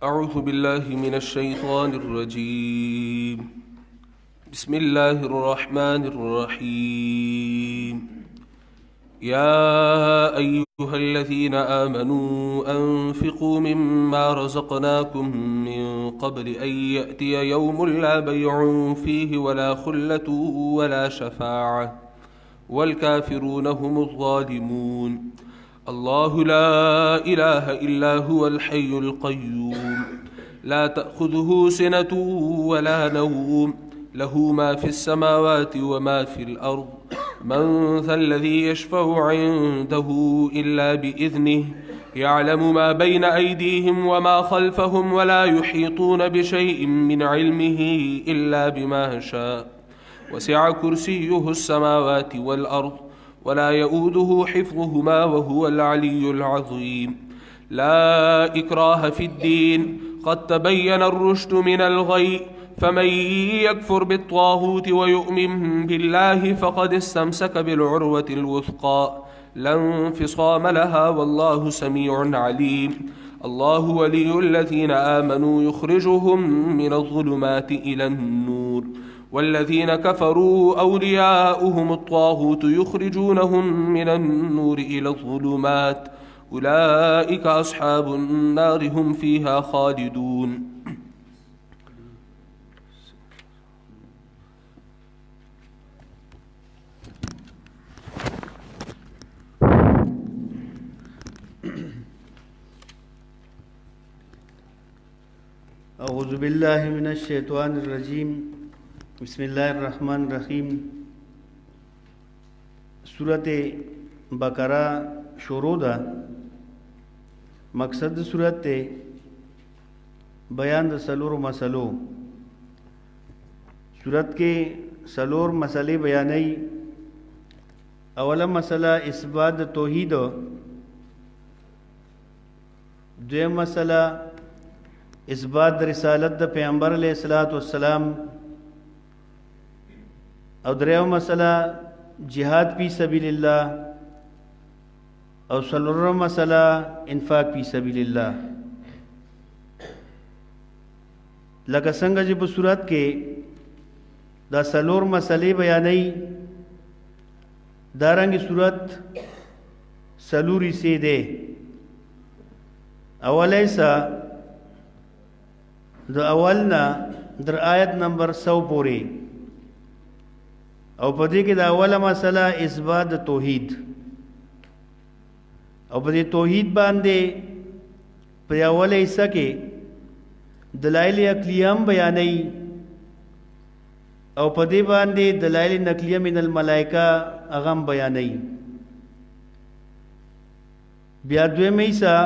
أعوذ بالله من الشيطان الرجيم. بسم الله الرحمن الرحيم. يا أيها الذين آمنوا أنفقوا مما رزقناكم من قبل أن يأتي يوم لا بيع فيه ولا خلة ولا شفاعة والكافرون هم الظالمون. الله لا إله إلا هو الحي القيوم لا تأخذه سنة ولا نوم له ما في السماوات وما في الأرض من ذا الذي يشفع عنده إلا بإذنه يعلم ما بين أيديهم وما خلفهم ولا يحيطون بشيء من علمه إلا بما شاء وسع كرسيه السماوات والأرض ولا يؤوده حفظهما وهو العلي العظيم. لا إكراه في الدين قد تبين الرشد من الغي فمن يكفر بالطاغوت ويؤمن بالله فقد استمسك بالعروة الوثقى لا انفصام لها والله سميع عليم. الله ولي الذين آمنوا يخرجهم من الظلمات إلى النور والذين كفروا أولياؤهم الطاغوت يخرجونهم من النور إلى الظلمات أولئك أصحاب النار هم فيها خالدون. أعوذ بالله من الشيطان الرجيم. بسم الله الرحمن الرحیم. سورت بقرہ شروع دا. مقصد سورت تے بیان دا سلور مسلو. سورت کے سلور مسئلے بیانی. اولا مسئلہ اثبات توحید، دویم مسئلہ اثبات رسالت دا پیغمبر علیہ السلام، اور دریم مسئلہ جہاد فی سبیل اللہ، اور څلورم مسئلہ انفاق فی سبیل اللہ. لکه څنګه چې په صورت کې دا څلور مسئلې بیانوي، دارنګه صورت څلور حصې دی. اوله حصہ د اولنا در آیت نمبر 100 پورې، او په دې کې د اوله مسله اثبات توحید، او په دې توحید باندې په اوله حصہ کې دلایل عقلیه هم بیانوي، او په دې باندې دلایل نقلیه من الملائکه هغه هم بیانوي. بیا دویمه حصہ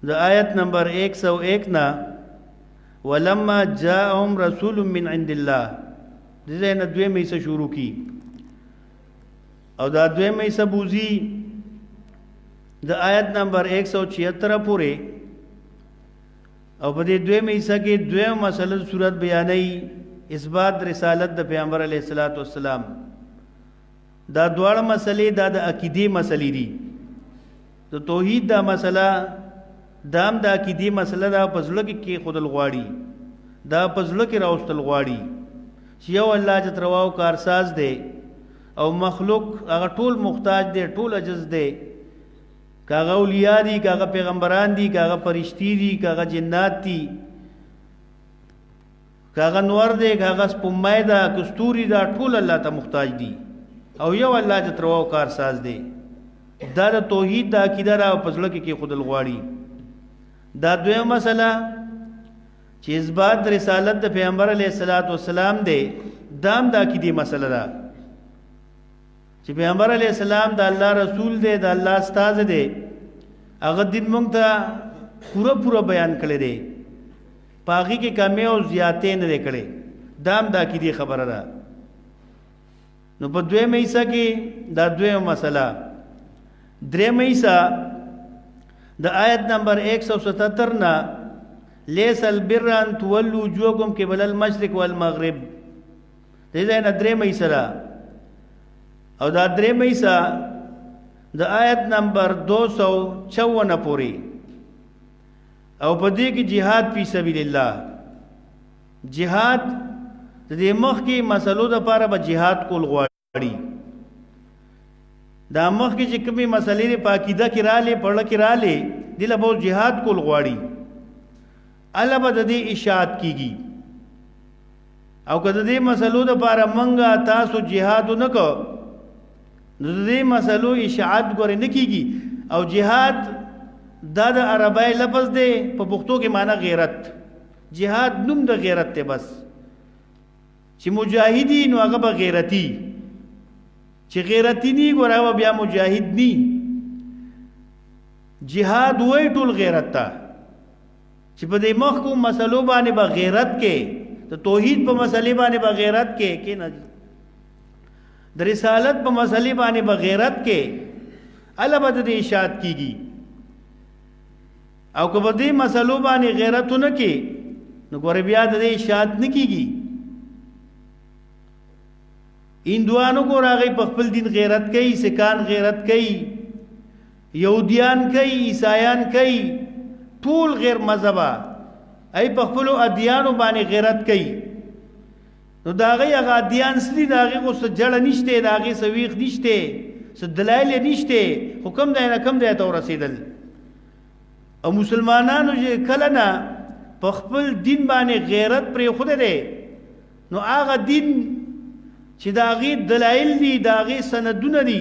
د آیت نمبر 101 نا ولما جاءهم رسول من عند الله، دې نه دویمه حصہ شروع کی، او دا دویمه حصہ بوزي د آیت نمبر 176 پورې، او په دې دویمه حصہ کې دویمه مسله صورت بیانوي اثبات رسالت د پیغمبر علیه السلام. دا دواړه مسلې دا د عقیدې مسلې دي. د توحید دا مسله دام دا عقیدې مسله دا پزړه کې خودل غواړي، دا پزړه کې راوستل غواړي چې یو الله جل رواو کارساز دی او مخلوق هغه ټول محتاج دی، ټول عجز دی، کاغه اولیاء دي، کاغه پیغمبران دي، کاغه فرشتي دي، کاغه جنات دي، کاغه نور دی، کاغه سپومای دا، کستوري دا، ټول الله ته محتاج دي او یو الله جل رواو کارساز دی. دا د توحید دا عقیده را پزړه کې خودل غواړي. دا دویمه مسله چې اثبات رسالت د پیغمبر علیه السلام دی، دام دا عقیدې مسله ده چې پیغمبر علیه السلام د الله رسول دی، د الله استاد دی. هغه دین موږ ته پورا بیان کړی دی، پاغي کې کمی او زیاتې نه کړي. دام دا عقیدې خبره ده. نو په دویمه حصہ کې دا دویمه مسله. دریمه حصہ د آیت نمبر 177 نا لیس البر ان تولوا وجوهکم قبل المشرق والمغرب، دې نه درېمه حصہ ده. او دا درېمه حصہ د آیت نمبر 254 پوری، او په دې کې jihad فی سبیل الله jihad د دې مخ کې مسلو د لپاره به jihad کول غواړي دا مخ کې چې کومې مسلې په عقیده کې رااله پړه کې رااله دله به jihad کول غواړي الله به د دې اشاعت کیږي او کله دې مسلو د لپاره منګه تاسو jihad نه کو نو دې مسلو اشاعت ګورې نه کیږي او jihad دا د عربی لفظ دی په پښتو کې معنی غیرت jihad نوم د غیرت ته بس چې مجاهدین هغه به غیرتی چې غیرتی نی ګوراو بیا مجاهد نی jihad وای ټول غیرت ته چې په دې مخ کو مسلو باندې به غیرت کې ته توحید په مسلې باندې به غیرت کې نه د رسالت په مسلې باندې به غیرت کې الله به د اشاعت کیږي او که په دې مسلو باندې غیرتونه کې نو ګورې بیا د اشاعت نه کیږي هندوانو کو راغی په خپل دین غیرت کوي سکان غیرت کوي یهودیان کوي عیسایان کوي ټول غیر مذهبه ای په خپل ادیانو باندې غیرت کوي نو داغه هغه ادیان سړي داغه کو څه جړ نشته داغه سويخ نشته څه دلایل نشته حکم دی نه کم دی ته رسیدل او مسلمانانو چې کله نه په خپل دین باندې غیرت پر خوده دی نو هغه دین چې داغه دلایل دي داغه سندونه دي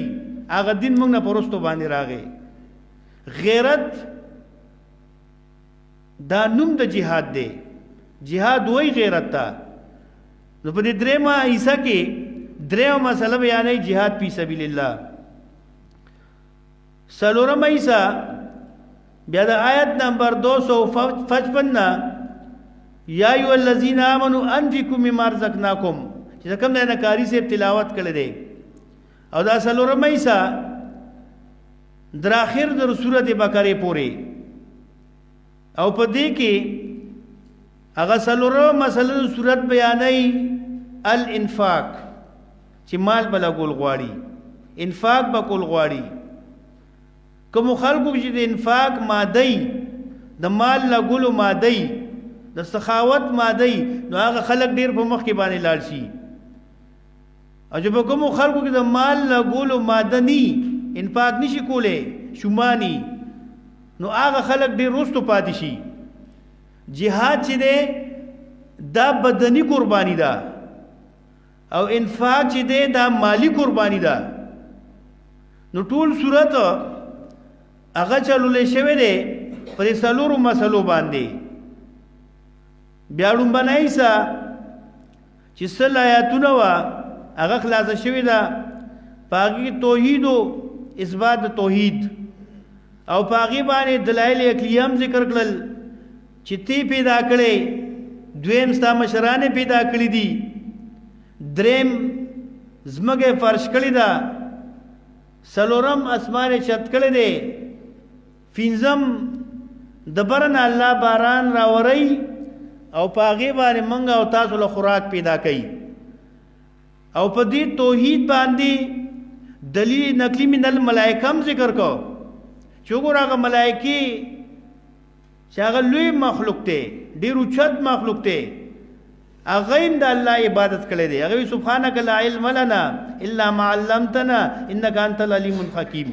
هغه دین موږ نه پرستو باندې راغی غیرت دا نوم د جهاد دی جهاد وای غیرت تا نو په دې درېما عیسی کې درېما مسله بیانې جهاد فی سبیل الله سلورم عیسی بیا د آیت نمبر 255 یا ایو الذین آمنوا انفقوا مما رزقناکم چې کوم د نکاری سے تلاوت کړل دی او دا سلورم عیسی در اخر د سورته بقره پورې او په دې کې هغه سلورم مسله سورته بیانې الانفاق چې مال بل کول غواړي انفاق به کول غواړي کوم خلکو چې د انفاق مادي د مال لګولو مادي د سخاوت مادي نو هغه خلک ډیر په مخ کې باندې لاړ شي او چې په کوم خلکو کې د مال لګولو مادني انفاق نشي کوله شومانی نو هغه خلک ډیر رستو پاتې شي jihad چې ده دا بدني قرباني ده او انفاق چې ده دا مالی قرباني ده نو ټول صورت هغه چلولې شوی دی پر سلورو مسلو باندې بیا لوم بنایسا چې سل آیاتونه وا هغه خلاص شوی دا پاګي توحید او اثبات توحید او پاګي باندې دلایل اقلیم ذکر کړل چې تی پیدا کړي دویم ستا مشرانه پیدا کړی دي دریم زمګه فرش کړی دا سلورم اسمانه چت کړی دی فینزم دبرن الله باران راوري او پاغي باندې منګه او تاسو له خوراک پیدا کړي او په دې توحید باندې دلیل نقلی من الملائکه ذکر کو چې ګورغه ملائکی شاغل لوی مخلوق ته ډیر اوچت مخلوق ته هغه د الله عبادت کړي دي هغه سبحانك لا علم لنا الا ما علمتنا انك انت العليم الحكيم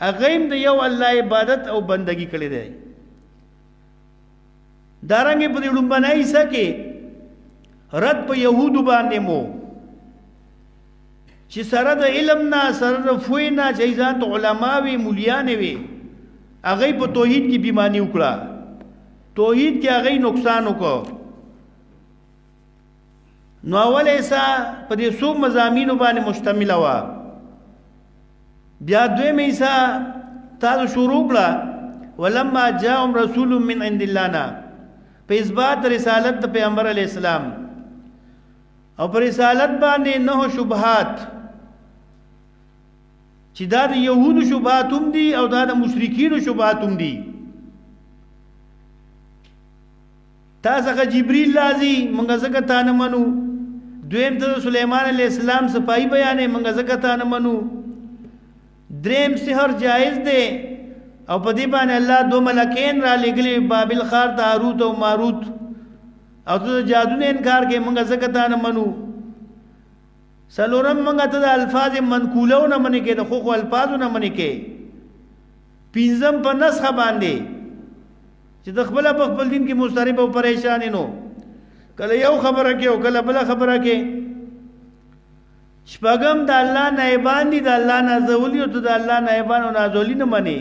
هغه د یو الله عبادت او بندگی کړي دي دارنګ په دې لومبنای سکه رد په يهودو باندې مو چې سره د علم نه سره د فوی نه چې ځان علماء وی مولیان وی هغه په توحید کې بیمانی وکړه توحید کې هغه نقصان وکړ نو اول ایسا په دې څو مضامینو باندې مشتمل و بیا دویم ایسا تاسو شروع کړه ولما جاءهم رسول من عند الله په اثبات رسالت د پیغمبر علی السلام او پر رسالت باندې نه شبهات چې دا د يهودو شبهات هم دي او دا د مشرکینو شبهات هم دي تاسو جبريل لازي مونږ زکه تا نه منو دویم ته سليمان عليه السلام صفائی بیانې مونږ زکه تا نه منو دریم سحر جائز دی او په دې باندې الله دو ملکین را لګلي بابل خار ته هاروت او ماروت او ته جادو نه انکار کې مونږه زکات نه منو سلورم مونږه ته الفاظ منقولو نه منې کې د خو الفاظ نه منې کې پینځم په نسخه باندې چې د خپل په خپل دین کې مستریب او پریشان نو کله یو خبره کې او کله بل خبره کې شپږم د الله نائبان دي د الله نازولی او د الله نائبان او نازولی نه منې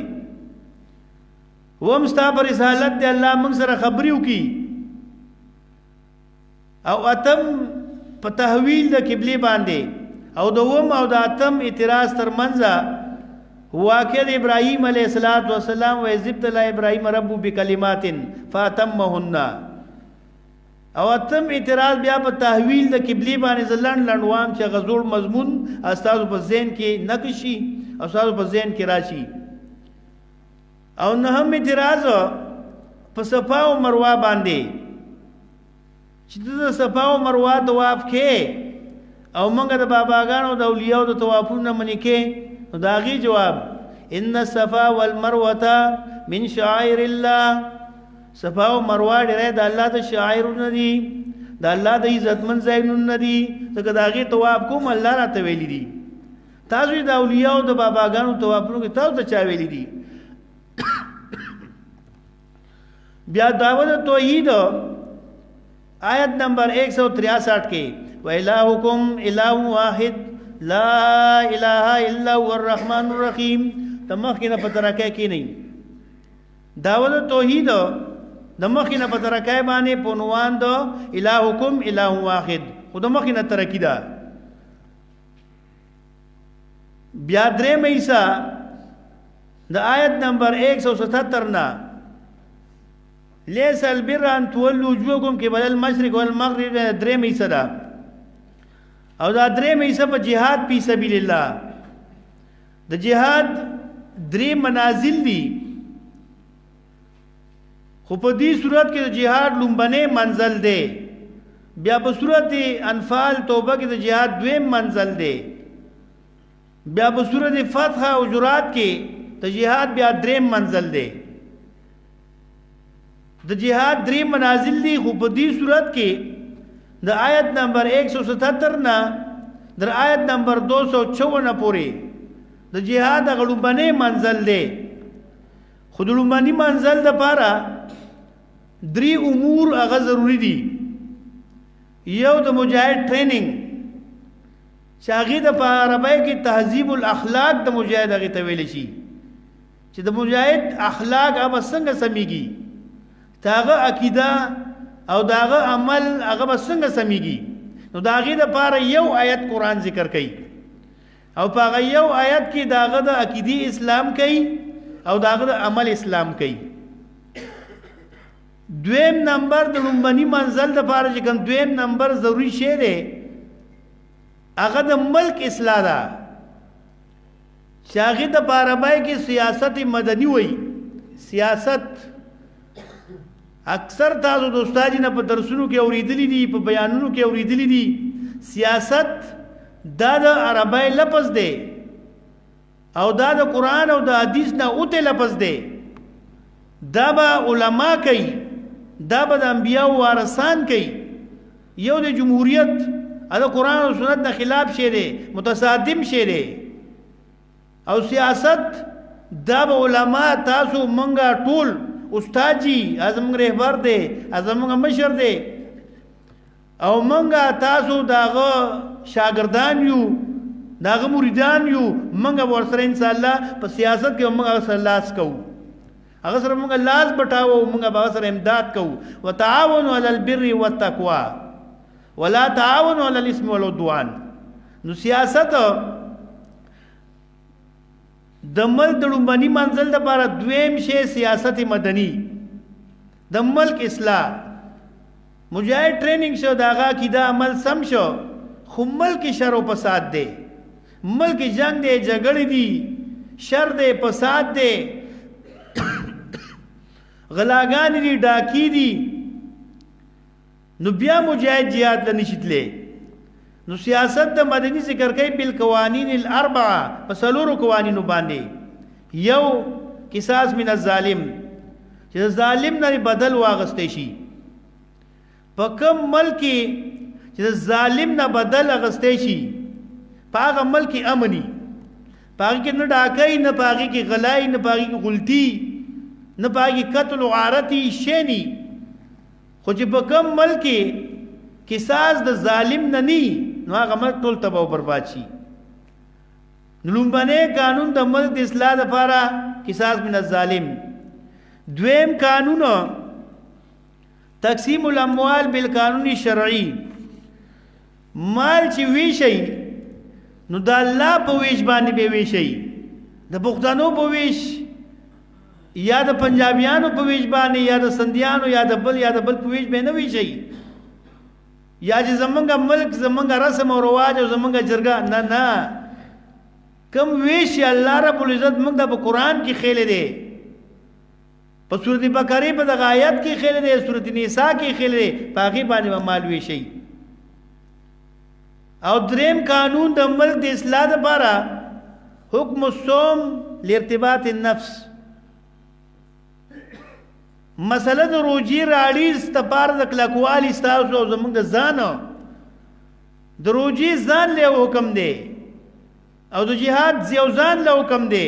ومستا پر رسالت دی الله موږ سره خبري وکي او اتم په تحویل د قبله باندې او د وم او د اتم اعتراض تر منځه واقع د ابراهيم عليه السلام و ذبت لا ابراهيم رب بكلمات فاتمهن او اتم اعتراض بیا په تحویل د قبله باندې زلن لنوام چې غزور مضمون استاد په ذهن کې نقشي او استاد په ذهن کې راشي او نه هم اعتراض په صفا او مروه باندې چې د صفا او مروه طواف کې او موږ د باباګانو د اولیاء د طوافونه منې کې نو داغي جواب ان الصفا والمروه من شعائر الله صفا او مروه ډېر د الله د شاعرونه دي د الله د عزتمن ځایونه دي ځکه داغي طواف کوم الله راته ویلي دي تاسو د اولیاء او د باباګانو طوافونو کې تاسو ته چا ویلي دي بیا دعوت توحید آیت نمبر 163 کې و الہکم الہ واحد لا الہ الا هو الرحمن الرحیم تمخینه پترکه کې نه دعوت توحید دمخینه پترکه باندې پونوان دو الہکم الہ واحد خودمخینه ترکی دا بیا درې مېسا د آیت نمبر 177 نه ليس البر ان تولوا وجوهكم قبل المشرق والمغرب درې مېسا دا او دا درې مېسا په jihad فی سبیل الله د jihad درې منازل دي خو په دې صورت کې د jihad لومبنه منزل دی بیا په صورت انفال توبه کې د jihad دویم منزل دی بیا په صورت فتح او حجرات کې د jihad بیا دریم منزل دی د jihad درې منازل دي خو په دې صورت کې د آیت نمبر 177 نه در آیت نمبر 254 پورې د jihad غړوبنه منزل دی خودلومانی منزل د پاره درې امور هغه ضروری دي یو د مجاهد ټریننګ شاغي د عربی کې تهذیب الاخلاق د مجاهد هغه ته ویل شي چې د مجاهد اخلاق अब څنګه سميږي داغه عقیده او داغه عمل هغه څنګه سميږي نو داغه د پاره یو آیت قران ذکر کړي او په یو آیت کې داغه د عقیده اسلام کوي او داغه د عمل اسلام کوي دویم نمبر د لومبني منزل د پاره چې کوم دویم نمبر ضروری شی دی هغه د ملک اصلاح ده شاغي د عربی کې سیاست مدني وای سیاست اکثر تاسو د استاد نه په درسونو کې اوریدلې دي په بیانونو کې اوریدلې دي سیاست دا د عربی لفظ دی او دا د قران او د حدیث نه اوته لفظ دی دا به علما کوي دا به د انبیاء وارثان کوي یو د جمهوریت دا قران او سنت د خلاف شی دی متصادم شی دی او سیاست دا به علما تاسو منګه ټول استاد جی اعظم رهبر دی اعظم مشر دی او منګه تاسو داغه شاګردان یو داغه مریدان یو منګه ورسره ان شاء الله په سیاست کې منګه سره لاس کوو هغه سره منګه لاس بټاو منګه به سره امداد کوو وتعاونوا علی البر والتقوا ولا تعاونوا علی الاثم والعدوان نو سیاست د ملک د لومبني منزل د لپاره دویم شی سیاست مدني د ملک اصلاح مجاهد ټریننګ شو داغه کیدا عمل سم شو خو ملک شر او فساد دی ملک جنگ دی جګړې دي شر دی فساد دی غلاګان دي ډاکی دي نو بیا مجاهد jihad له نشیتله نو سیاست د مدني ذکر کوي بل قوانین الاربعه فسلور قوانینو باندې یو قصاص من الظالم چې ظالم نه بدل واغستې شي په کوم ملک چې ظالم نه بدل اغستې شي په هغه ملک امني پاگی کې نه ډاکای نه پاگی کې غلای نه پاگی کې غلطی نه پاگی قتل و غارتی شینی خو چې په کوم ملک قصاص د ظالم نه ني نو هغه ملک ټول تباہ او برباد شي لومبنه قانون د ملک د اصلاح لپاره قصاص من الظالم دویم قانون تقسیم الاموال بالقانون الشرعي مال چې وی شي نو د الله په ویش باندې به ویشي د پښتنو په ویش یا د پنجابیانو په ویش باندې یا د سندیانو یا د بل په ویش به نه ویشي یا چې زمونږ ملک زمونږ رسم او رواج او زمونږ جرګه نه کم ویش الله رب العزت موږ د قرآن کې خېلې دي په سورۃ بقره په دغه آیت کې خېلې دي سورۃ نساء کې خېلې دي باقي باندې مال ویشي او دریم قانون د ملک د اصلاح لپاره حکم الصوم لارتباط النفس مسله د روجي راړي ستپار د کلکوالي ستاسو او زمونږ د ځان د روجي ځان له حکم دی او د جهاد زیو ځان له حکم دی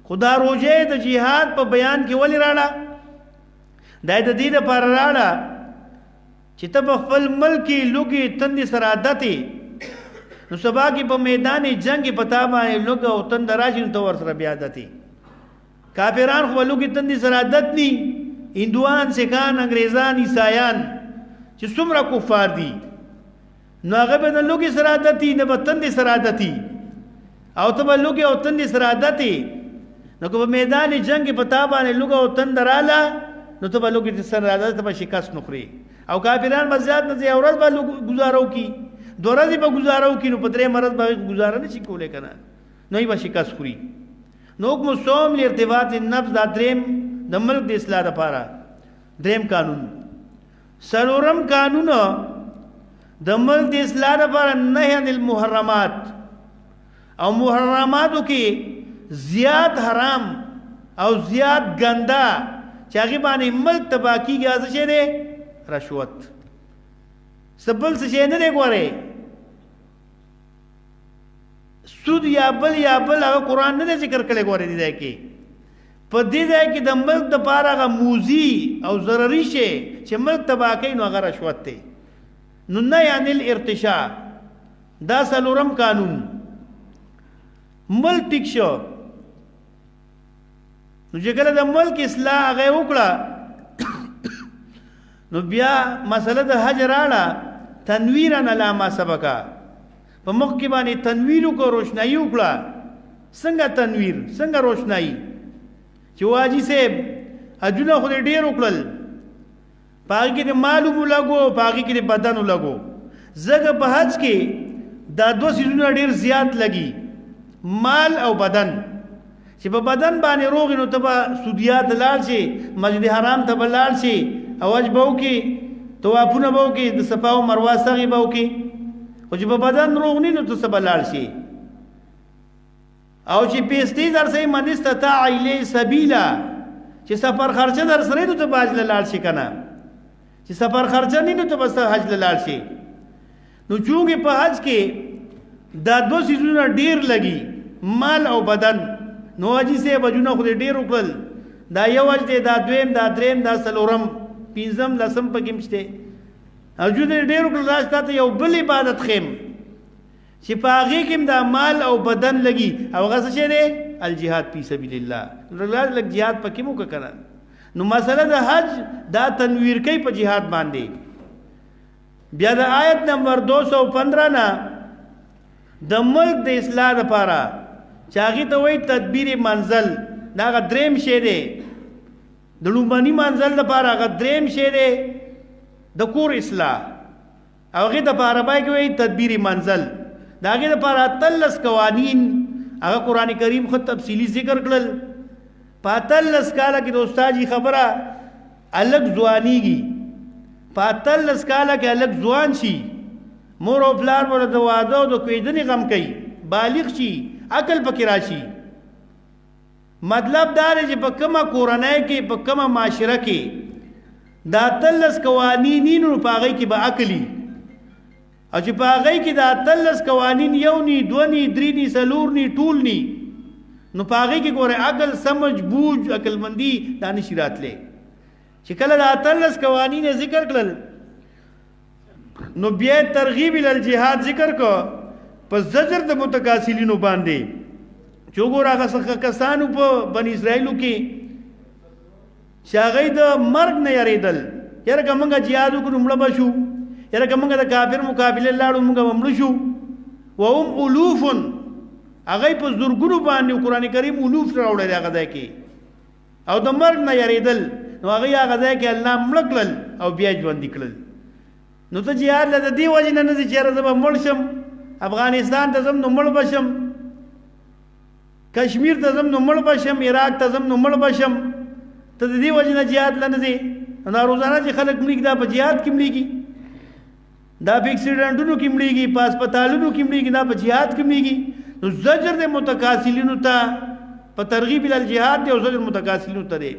خدا روجه د جهاد په بیان کې ولی راړه د دې لپاره راړه چې ته خپل ملکی لوګي تندې سره عادتې نو سبا کې په میدان جنگ پتا باندې لوګ او تند راشي نو ور سره بیا عادتې کافران خو لوګي تندې سره عادت ني هندوان سکان انګريزان عیسایان چې څومره کفار دي نو هغه به لوګي سره عادتې نه به تندې سره عادتې او ته به لوګي او تندې سره عادتې نو په میدان جنگ پتا باندې لوګ او تند رااله نو ته به لوګي سره عادت ته شکست نخري او کافران مزيات نه زی اورز به گزارو کی دو ورځې به گزارو کی نو په درې مرز به گزاره نه شي کولای کنه نو یې به شکست خوري نو حکم صوم لارتباط النفس دا دریم د ملک د اصلاح لپاره دریم قانون سلورم قانون د ملک د اصلاح لپاره نهی عن المحرمات او محرماتو کې زیات حرام او زیات ګندا چې هغه باندې ملک تباہ کیږي ازه شه ده رشوت سبل څه شي نه دی ګوره سود یا بل هغه قرآن نه ذکر کړي ګوره دی کې په دې ځای کې د ملک د پاره هغه موزي او ضرري شي چې ملک تباہ کوي نو هغه رشوت دی نو نه یعنی الارتشاء دا سلورم قانون ملک ټیک شو نو چې کله د ملک اصلاح هغه وکړه نو بیا مسله د حج راړه تنویرن علامه سبقا په مخ کې باندې تنویر کو روشنايي وکړه څنګه تنویر څنګه روشنايي چې واجی صاحب اجونه خو ډیر وکړل پاګې کې معلومه لګو پاګې کې بدن لګو زګه په حج کې دا دو سيزونه ډیر زیات لګي مال او بدن چې په بدن باندې روغ نو ته سودیات لاړ شي مسجد حرام ته لاړ شي اواج باو کې توافونه باو کې د صفا او مروه سغي باو کې او چې په بدن روغ نه نو ته سبا لاړ شي او چې پیسې در سره منستطاع الی سبیلا چې سفر خرچه در سره نو ته باج لاړ شي کنه چې سفر خرچه نه نو ته بس حج لاړ شي نو چونګې په حج کې دا دو سيزونه ډیر لګي مال او بدن نو اجي سه بجونه خو ډیر وکړل دا یو اجته دا دویم دا دریم دا سلورم پینځم لسم پکېمشته او جو ډیر وکړل راځه یو بل عبادت خیم چې پاغي کې دا مال او بدن لګي او غسه شه دی الجihad فی سبیل الله لږ jihad پکې مو کړه نو مسله د حج دا تنویر کوي په jihad باندې بیا د آیت نمبر 215 نه د ملک د اصلاح لپاره چاغي ته وای تدبیر منزل دا غدریم شه دی د لومبني منزل لپاره غدریم شه دی د کور اصلاح او غي د لپاره بای کوي تدبیر منزل داغه لپاره تلس قوانین هغه قران کریم خو تفصیلی ذکر کړل پاتلس کاله کې د استاد خبره الګ ځوانيږي پاتلس کاله کې الګ ځوان شي مور او پلار ور د واده او د کویدنې غم کوي بالغ شي عقل پکې راشي مطلب دا دی چې په کومه کورنۍ کې په کومه معاشره کې دا 13 قوانین نو په هغې کې به عقلي او چې په هغې کې دا 13 قوانین یو نی دو نی درې نی څلور نی ټول نی نو په هغې کې ګوره عقل سمج بوج عقلمندي دا نشي راتلی چې کله دا 13 قوانین ذکر کړل نو بیا ترغیب الجهاد ذکر کو په زجر د متکاسلینو باندې چې وګوره هغه کسانو په بني اسرائیلو کې چې هغوی د مرګ نه یریدل یاره که موږ جهاد وکړو مړه به شو یاره که موږ د کافر مقابله لاړو موږ به مړه شو وهم الوف هغوی په زرګونو باندې قرآن کریم الوف راوړی دی هغه ځای کې او د مرګ نه یریدل نو هغوی هغه ځای کې الله مړه کړل او بیا ژوندي کړل نو ته جهاد له د دې وجې نه نه ځې چې یاره زه به مړ شم افغانستان ته ځم نو مړ به شم کشمیر ته ځم نو مړ به شم عراق ته ځم نو مړ به شم ته د دې وجې نه جهاد له نه ځې دا روزانه چې خلک مړېږي دا په جهاد کې مړېږي دا په اکسیډنټونو کې مړېږي په هسپتالونو کې مړېږي دا په جهاد کې مړېږي نو زجر د متکاسلینو ته په ترغیب الجهاد دی او زجر متکاسلینو ته دی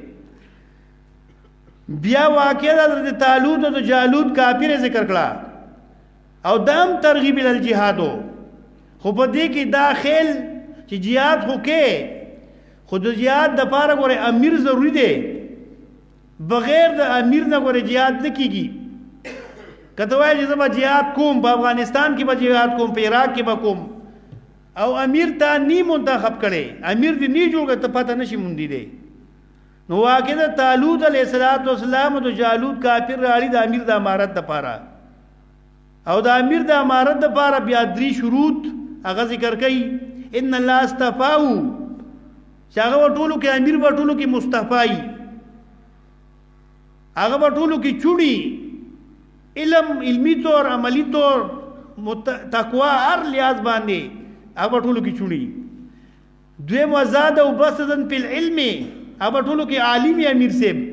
بیا واقع د حضرت طالوت او د جالوت کافر ذکر کړه او دام ترغیب الجهاد خو په دې کې دا خیل چې جهاد خو کې خو د جهاد د پاره ګوره امیر ضروری دی بغیر د امیر نه ګوره جهاد نه کیږي کته وایي چې زه به جهاد کوم په افغانستان کې به جهاد کوم په عراق کې به کوم او امیر تا نی منتخب کړي امیر دې نی جوړ ته پته نشي موندې دی نو واقع د طالوت علیه السلام او د جالوت کافر راړي د امیر د امارت د پاره او د امیر د امارت د پاره بیا 3 شروط هغه ذکر کوي ان الله استفاو چې هغه ټولو کې امیر په ټولو کې مصطفی هغه په ټولو کې چوړي علم علمی طور عملی طور تقوا هر لحاظ باندې هغه ټولو کې چوړي دویم وزاد او بسدن په علم هغه ټولو کې عالم امیر صاحب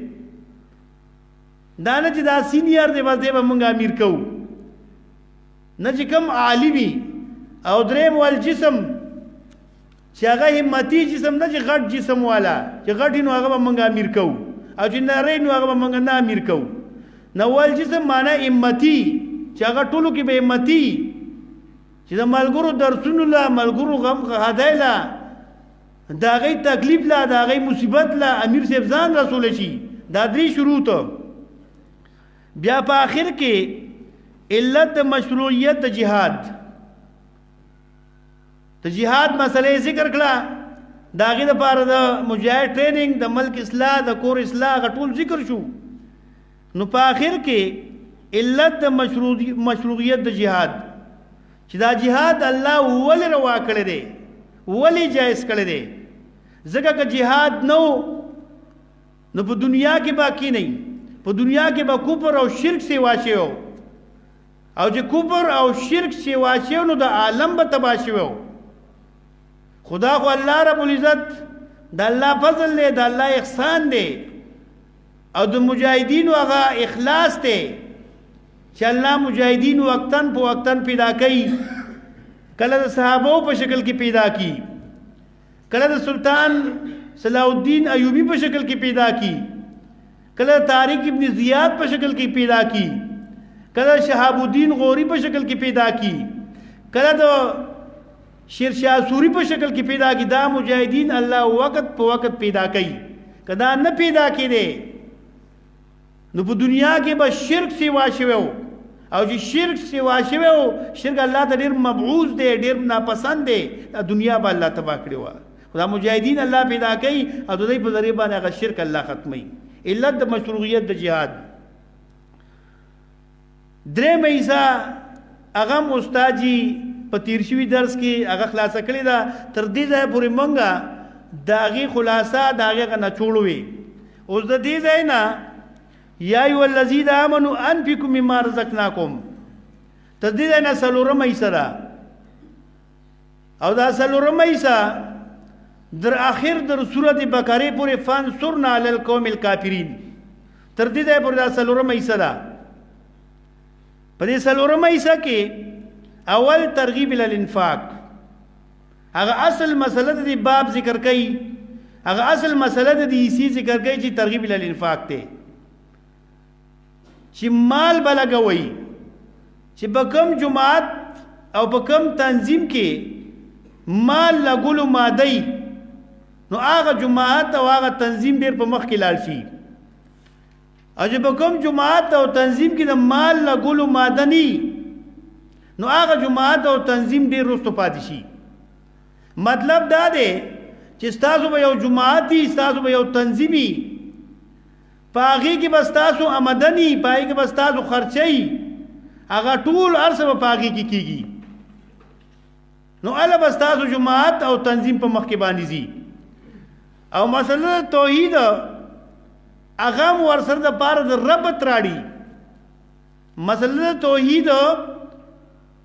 دا نه چې دا سینیئر دی بس دی به موږ امیر کوو نه چې کوم عالمي او دریم والجسم چې هغه همتی جسم نه چې غټ جسم والا چې غټ نو هغه به موږ امیر کوو او چې نری نو هغه به موږ نه امیر کوو نو والجسم معنی همتی چې هغه ټولو کې به همتی چې د ملګرو درسونو لا ملګرو غم هدای لا دا غي تکلیف لا دا غي مصیبت لا امیر صاحب ځان رسول شي دا 3 شروط بیا په اخر کې علت مشروعیت د جهاد د جهاد مسئله ذکر کړه دا غي د پاره د مجاهد ټریننګ د ملک اصلاح د کور اصلاح غټول ذکر شو نو په اخر کې علت مشروعیت د جهاد چې دا جهاد الله ولې روا کړی دی ولې جایز کړی دی ځکه که جهاد نو په دنیا کې باقی نه په دنیا کې به کفر او شرک سیوا شي او چې کفر او شرک سیوا شي نو د عالم به تباہ شي خدا خو الله رب العزت د الله فضل دی د الله احسان دی او د مجاهدینو هغه اخلاص دی چې الله مجاهدین وقتن په وقتن پیدا کوي کله د صحابو په شکل کې پیدا کی کله د سلطان صلاح الدین ایوبی په شکل کې پیدا کی کله طارق ابن زیاد په شکل کې پیدا کی کله شهاب الدین غوری په شکل کې پیدا کی کله د شیرشاه سوری په شکل کې پیدا کی دا مجاهدین الله وقت په وقت پیدا کوي کدا نه پیدا کړي نو په دنیا کې به شرک سیوا شوی او چې شرک سیوا شوی شرک الله ته ډیر مبعوث دی ډیر ناپسند دی دنیا به الله تباہ کړي و خدا مجاهدین الله پیدا کوي او د دې په ذریعہ باندې هغه شرک الله ختمي علت د مشروعیت د جهاد درې مېسا هغه استادجی په تیر شوی درس کې هغه خلاصه کړی دا تر دې ځای پورې مونږه داغي خلاصه داغه نه چوړوي اوس د دې ځای نه یا ایو الذین آمنوا انفقوا مما رزقناکم تر دې ځای نه سلورم ایسره او دا سلورم ایسا در اخر در سورۃ بقره پورې فانصرنا علی القوم الکافرین تر دې ځای پورې دا سلورم ایسره په دې سلورم ایسا کې اول ترغیب الى الانفاق هغه اصل مسله دې باب ذکر کړي هغه اصل مسله د دې ذکر کوي چې ترغیب ال انفاق ته چې مال بلګوي چې په کوم جماعت او په کوم تنظیم کې مال لګولو مادي نو هغه جماعت او هغه تنظیم ډیر په مخ کې لاړ شي او چې په کوم جماعت او تنظیم کې د مال لګولو مادني نو هغه جماعت او تنظیم ډیر رستو پاتې شي مطلب دا دی چې تاسو به یو جماعتي تاسو به یو تنظیمي پاغي کې بس تاسو آمدنی پای کې بس تاسو خرچي هغه ټول ارسه په پاغي کې کیږي نو الا بس تاسو جماعت او تنظیم په مخ کې باندې زی او مسله توحید هغه ورسره د پاره د رب تراړي مسله توحید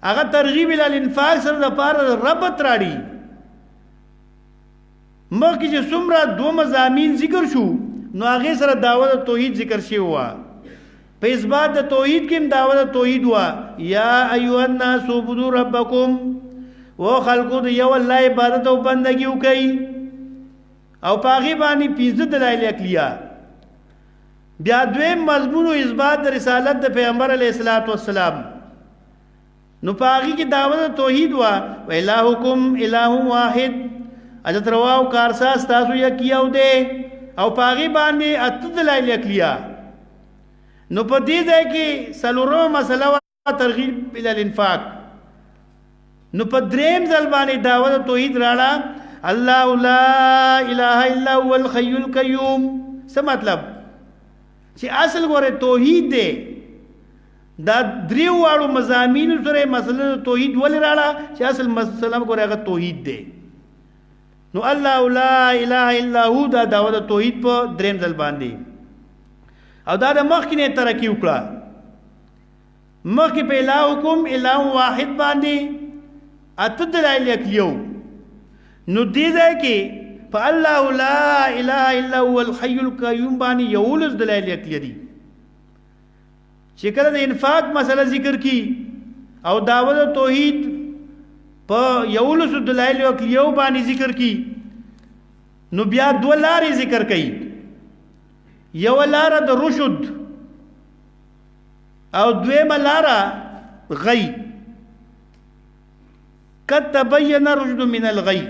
هغه ترغیب ال انفاق سره د پاره د رب تراړي مخکې چې څومره دوه مضامین ذکر شو نو هغه سره دعوت توحید ذکر شي هوا په اثبات د توحید کې دعوت توحید هوا یا ایها الناس عبدوا ربکم و خلقو د یو الله عبادت او بندگی وکي او پاغي باندې پیزه دلایل عقلیه بیا دویم مضمون او اثبات د رسالت د پیغمبر علیه الصلاۃ والسلام نو پاغي کې دعوت توحید هوا و الہکم الہ واحد اجت رواو کارساز تاسو یکیاو دے او پاغي باندې اتدلایل عقلیه نو په دې ځای کې سلورو مسله ترغیب ال الانفاق نو په دریم ځل باندې دعوت توحید راړه الله لا اله الا هو الحي القيوم څه مطلب چې اصل ګوره توحید دی دا دریو واړو مضامین سره مسله توحید ولې راړه چې اصل مسله ګوره هغه توحید دی نو الله لا اله الا هو دا دعوت توحید په دریم ځل باندې او دا د مخکې نه ترقی وکړه مخکې په الہکم الہ واحد باندې اتدلایل عقلیو نو دې ځای کې په الله لا اله الا هو الحي القيوم باندې یولس دلایل عقلیه دي چې کله د انفاق مسله ذکر کی او دعوت توحید په یولس دلایل عقلیو باندې ذکر کی نو بیا دوه لارې ذکر کړي یو لار د رشد او دویمه لار غی قد تبین رشد من الغی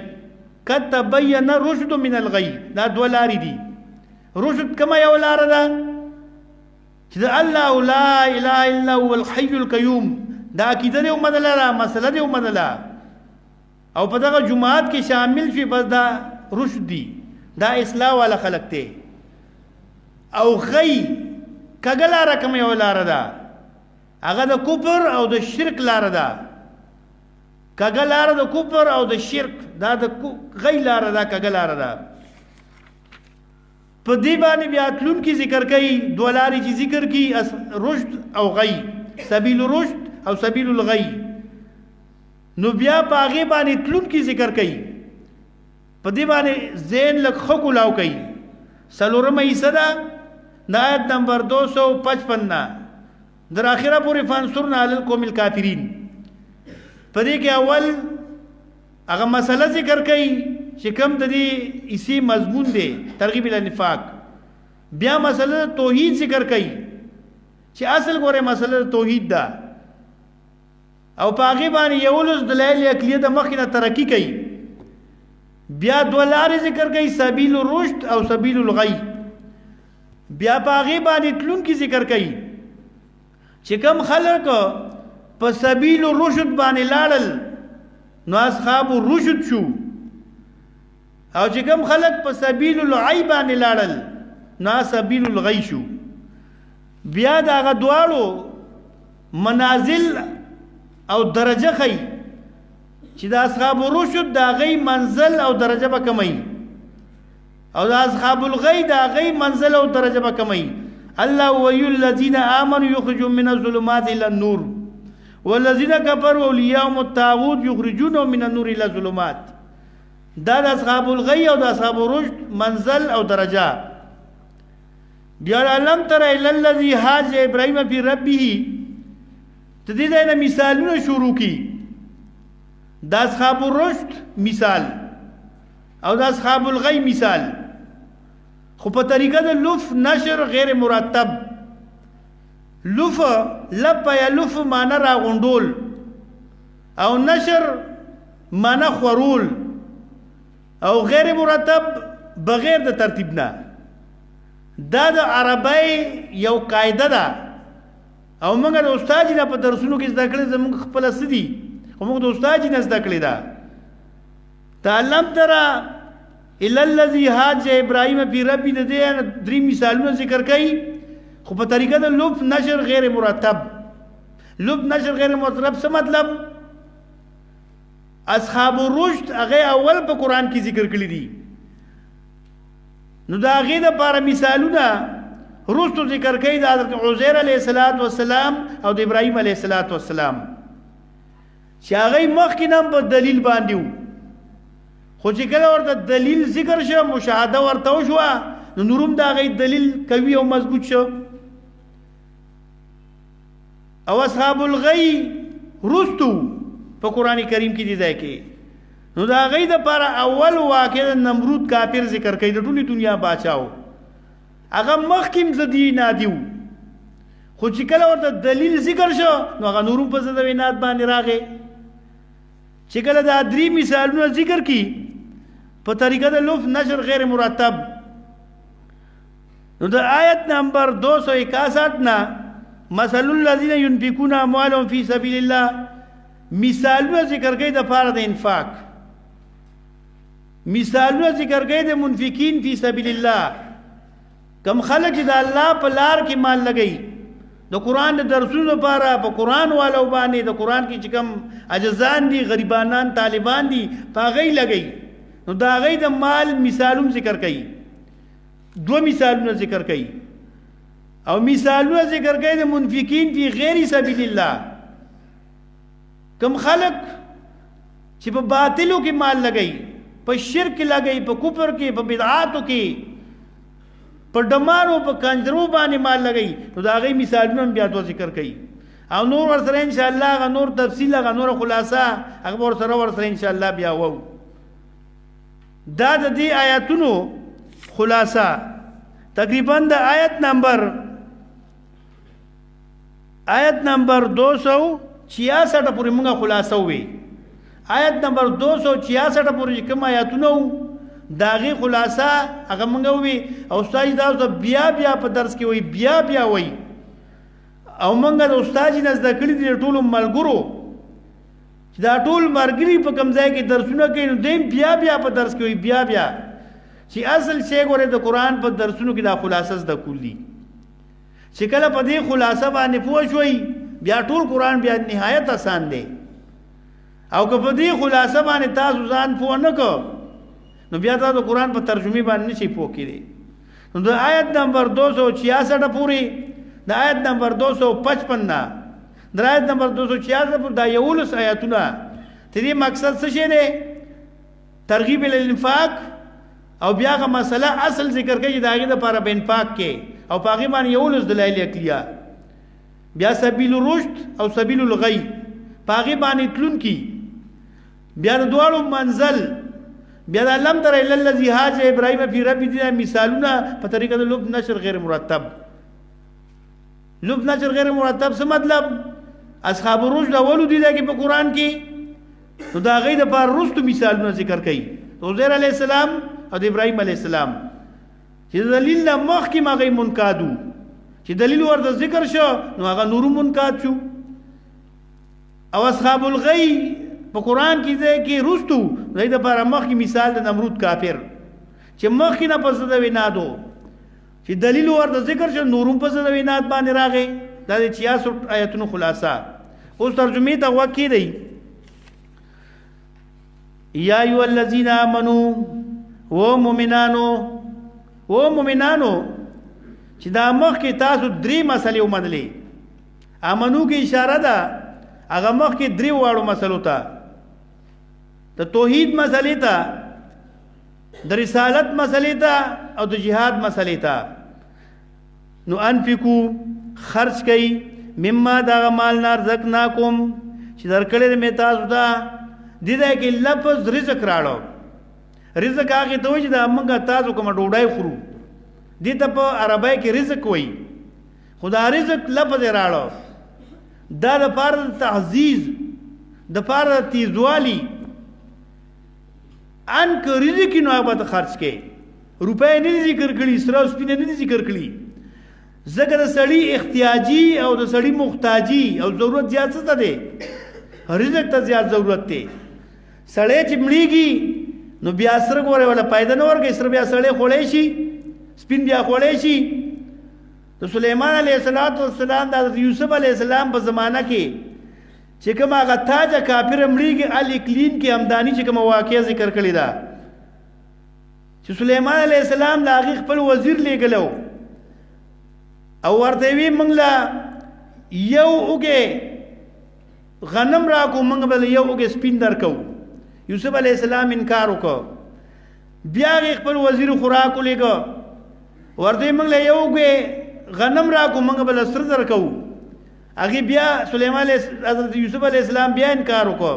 قد تبین رشد من الغی دا دوه لارې دي رشد کما یو لار ده چې الله لا اله الا هو الحي القيوم دا عقیده دی ومدله مسله دی ومدله او په دغه جماعت کې شامل شي بس دا رشد دی دا اصلاح والا خلق ته او غی کګلاره کوم یو لار ده هغه د کفر او د شرک لار ده کګلاره د کفر او د شرک دا د غی لار ده کګلاره ده په دې باندې بیا تلون کې ذکر کوي دولاري چې ذکر کی رشد او غی سبیل رشد او سبیل الغی نو بیا پاغه باندې تلون کې ذکر کوي په دې باندې زین لک خو لاو کوي سلورمه ایصدا د آیت نمبر 255 در اخره پورې فانصرنا علی القوم الکافرین په دې کې اول هغه مسله ذکر کوي چې کوم د دې اسی مضمون دی ترغیب ال نفاق بیا مسله توحید ذکر کوي چې اصل ګوره مسله توحید ده او پاغي باندې یولس دلایل عقلیه د مخینه ترقی کوي بیا دوه لارې ذکر کوي سبیل الرشد او سبیل الغی بیا پاغي باندې تلون کی ذکر کوي چې کوم خلک په سبیل الرشد باندې لاړل نو اصحاب الرشد شو او چې کوم خلک په سبیل الغی باندې لاړل نو سبیل الغی شو بیا دا غدواړو منازل او درجه خی چې د اصحاب الرشد دا غي منزل او درجه به کمی او د اصحاب الغی دا غي منزل او درجه به کمی الله ولي الذين امنوا يخرجون من الظلمات الى النور والذين كفروا اولياءهم الطاغوت يخرجونهم من النور الى الظلمات دا د اصحاب الغی او د اصحاب الرشد منزل او درجه بیا علم تر الى الذي حاج ابراهيم في ربه تدې دا مثالونه شروع کی د اصحاب الرشد مثال او د اصحاب الغی مثال خو په طریقه د لف نشر غیر مرتب. لف لپ یا لف معنی راغونډول او نشر معنی خورول او غیر مرتب بغیر د ترتیب نه. دا د عربی یو قاعده ده او موږ د استاد نه په درسونو کې زده کړې زموږ خپل سدي او موږ د استاد نه زده کړې ده. تعلم ترى الا الذي حاج ابراهيم في ربي د دې درې مثالونه ذکر کړي خو په طریقه د لب نشر غیر مرتب. لب نشر غیر مرتب څه مطلب؟ اصحاب الرشد هغه اول په قران کې ذکر کړی دي نو دا هغه د لپاره مثالونه رستو ذکر کړي د حضرت عزیر علیه السلام او د ابراهیم علیه السلام چې هغه مخکې نام په دلیل باندې وو خو چې کله ورته دلیل ذکر شو مشاهده ورته وشو نو نورم دا هغه دلیل قوي او مضبوط شو. او اصحاب الغی رستو په قران کریم کې دي ځای کې نو دا هغه د لپاره اول واقع نمرود کافر ذکر کړي د ټولي دنیا بادشاہو هغه مخکیم زدی نادیو خو چې کله ورته دلیل ذکر شو نو هغه نورم په زده وینات باندې راغی. چې کله دا درې مثالونه ذکر کی په طریقه د لف نشر غیر مرتب نو د آیت نمبر 261 نا مثل الذين ينفقون اموالهم في سبيل الله مثالونه ذکر کړي د پاره د انفاق. مثالونه ذکر کړي د منفقین فی سبیل الله کم خلق چې د الله په لار کې مال لګي د قران د درسونو لپاره په قران والو باندې د قران کې چې کم عجزان دي غریبانان طالبان دي پاغې لګي نو دا غي د مال مثالونه ذکر کړي. دو مثالونه ذکر کړي او مثالونه ذکر کړي د منفقین فی غیر سبیل الله کم خلق چې په باطلو کې مال لګي په شرک لګي په کفر کې په بدعاتو کې په ډمانو په کنجرو باندې مال لګي نو دا غي مثالونه بیا تو ذکر کړي او نور ورسره ان شاء الله نور تفصیل نور خلاصہ هغه ورسره ان شاء الله بیا وو. دا د دې آیاتونو خلاصہ تقریبا د آیت نمبر 266 پورې موږ خلاصو وی. آیت نمبر 266 پورې کوم آیاتونه داغي خلاصہ هغه موږ وی او استاد دا بیا په درس کې وی بیا وی او موږ د استاد نه زده کړی دي ټول ملګرو چې دا ټول مرګري په کوم ځای کې درسونه کوي نو دیم بیا په درس کې وی بیا چې اصل شی ګوره د قران په درسونو کې دا خلاصه زده کولی چې کله په دې خلاصه باندې پوه شوي بیا ټول قران بیا نهایت آسان دی او که په دې خلاصه باندې تاسو ځان پوه نه کو نو بیا تاسو قران په ترجمه باندې نشي پوه کېږئ. نو د آیت نمبر 266 پوری د آیت نمبر 255 د آیت نمبر 266 پر دا یولس آیاتونه دې مقصد څه شی دی؟ ترغیب الانفاق او بیا غا مسله اصل ذکر کوي داغه د لپاره بنفاق کې او پاغي باندې یولس دلایل عقلیه بیا سبیل الرشد او سبیل الغی پاغي باندې تلون کی بیا د دوالو منزل بیا د لم تر الا الذي حاج ابراهيم في ربي دي مثالونه په طریقه د لب نشر غیر مرتب. لب نشر غیر مرتب څه مطلب؟ اصحاب الرشد اولو دي دا کې په قران کې نو دا غي د بار رستو مثالونه ذکر کوي عزیر علیہ السلام او ابراهيم علیہ السلام چې دلیل نه مخکې ما غي منقادو چې دلیل ورته ذکر شو نو هغه نور منقاد شو. او اصحاب الغی په قران کې ځکه رستو دای د لپاره مخکې مثال د نمرود کافر چې مخکې نه پس د وینادو چې دلیل ورته ذکر شو نورم پس د ویناد باندې راغی. دا د 66 آیتونو خلاصہ اوس ترجمه ته وکی دی. یا ایو الذین آمنو و مومنانو چې دا مخکې تاسو درې مسلې ومنلې امنو کې اشاره ده هغه مخکې درې واړو مسلو ته د توحید مسلې ته د رسالت مسلې ته او د جهاد مسلې ته. نو انفقو خرج کئ مما دا مال نار رزقناکم چې درکړې مې تاسو ته دې دا کې لفظ رزق راړو. رزق هغه ته چې دا موږ تاسو کوم ډوډۍ خورو دې ته په عربی کې رزق وایي خدا رزق لفظ راړو دا د پاره تعزیز د پاره تیزوالی ان که رزق نو هغه خرج کې روپۍ نه ذکر کړي سره سپینه نه ذکر کړي ځکه د سړی احتیاجي او د سړی محتاجي او ضرورت زیات څه ده رزق ته زیات ضرورت دی سړی چې مړیږي نو بیا سره ګوره ولا پیدا نه ورګي سره بیا سړی خوړې شي سپین بیا خوړې شي د سليمان عليه السلام د یوسف عليه السلام په زمانہ کې چې کوم هغه تاج کافر مړیږي ال اقلیم کې همدانی چې کوم واقعي ذکر کړی دا چې سليمان عليه السلام د هغه خپل وزیر لګلو او ورته وی موږ لا یو وګه غنم را کو موږ بل یو وګه سپین درکو یوسف علیہ السلام انکار وکړ بیا خپل وزیر خوراک لګو ورته موږ له یو وګه غنم را کو موږ بل سر درکو هغه بیا سليمان حضرت یوسف علیہ السلام بیا انکار وکړ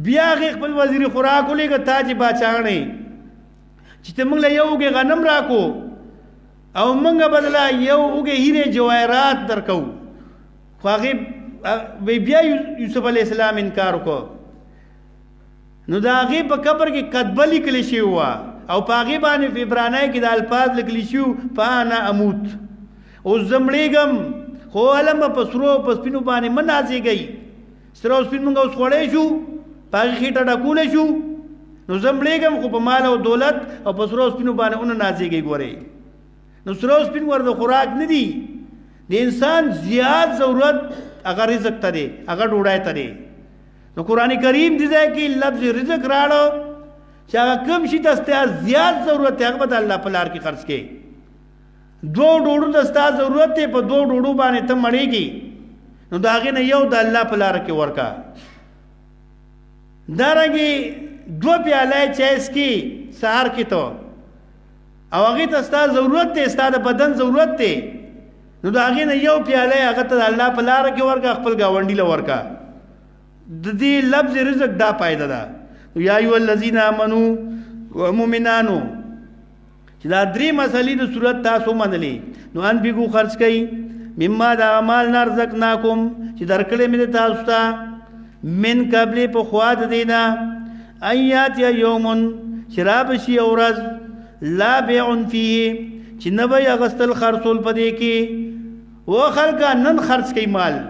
بیا خپل وزیر خوراک لګو تاج باچاغنه چې موږ له یو وګه غنم را کو او منګه بدلا یو وګه هیره جواهرات درکو خو هغه بیا یوسف علیہ السلام انکار وکړ نو دا هغه په قبر کې کتبه لیکل شوی و او په هغه باندې په عبرانی کې د الفاظ لیکل شوی فانا اموت او زمړېګم خو علم په سرو په سپینو باندې منازي گئی سرو سپین موږ اوس خوړې شو په هغه خېټه ډکول شو نو زمړېګم خو په مال او دولت او په سرو سپینو باندې اون نازي گئی ګوره نو سرو سپین ورته خوراک نه دی د انسان زیات ضرورت اگر رزق ته دی اگر ډوډۍ ته دی نو قران کریم دې ځای کې لفظ رزق راړو چې هغه کم شي تاسو زیات ضرورت هغه به الله په لار کې خرج کړي دو ډوډو د ستاسو ضرورت ته په دو ډوډو باندې ته مړېږي نو دا هغه نه یو د الله په لار کې ورکا دارنګي دو پیاله چایس کې سهار کې ته او هغه ته ستاسو ضرورت ته ستاسو بدن ضرورت ته نو دا هغه نه یو پیاله هغه ته الله په لار کې ورکا خپل گاونډي له ورکا د دې لفظ رزق دا پایده ده یا ایو الذین آمنو ومؤمنانو چې دا درې مسلې د صورت تاسو منلې نو ان بيګو خرج کړئ مما دا مال رزقناکم چې درکړې مې تاسو ته من قبل په خوا د دینا ایات یومن شراب شي اورز لا بیع فيه چې نه به اغستل خرصول پدې کې و خلکا نن خرج کړئ مال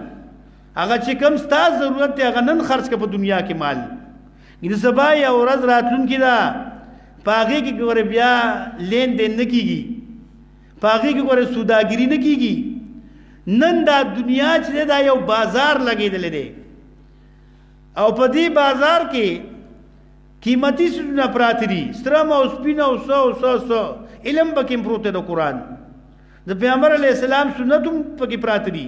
هغه چې کوم ستاسو ضرورت دی هغه نن خرج کړه په دنیا کې مال د سبا یا ورځ راتلون کې دا پاغي کې ګوره بیا لین دین نه کیږي پاغي کې ګوره سوداګری نه کیږي نن دا دنیا چې دا یو بازار لګیدل دی او په دې بازار کې قیمتي سونه پراتري سترم او سپینه او سو علم پکې پروت دی د قران د پیغمبر علی السلام سنتم پکې پراتري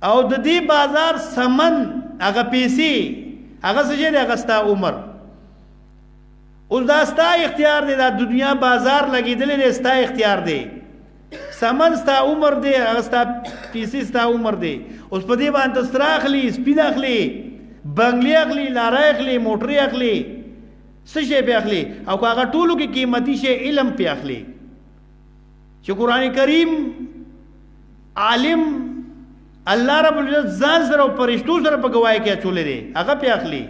او د دې بازار سمن هغه پیسې هغه څه دی هغه ستا عمر اوس دا ستا اختیار دی دا دنیا بازار لګیدل دی ستا اختیار دی سمن ستا عمر دی هغه ستا پیسې ستا عمر دی اوس په دې باندې ستر اخلي سپین اخلي بنگلې اخلي لار اخلي موټر اخلي څه شی به اخلي او هغه ټولو کې قیمتي شی علم په اخلي چې قران کریم عالم الله رب العزت ځان سره او فرشتو سره په گواہی کې چولې دي هغه په اخلي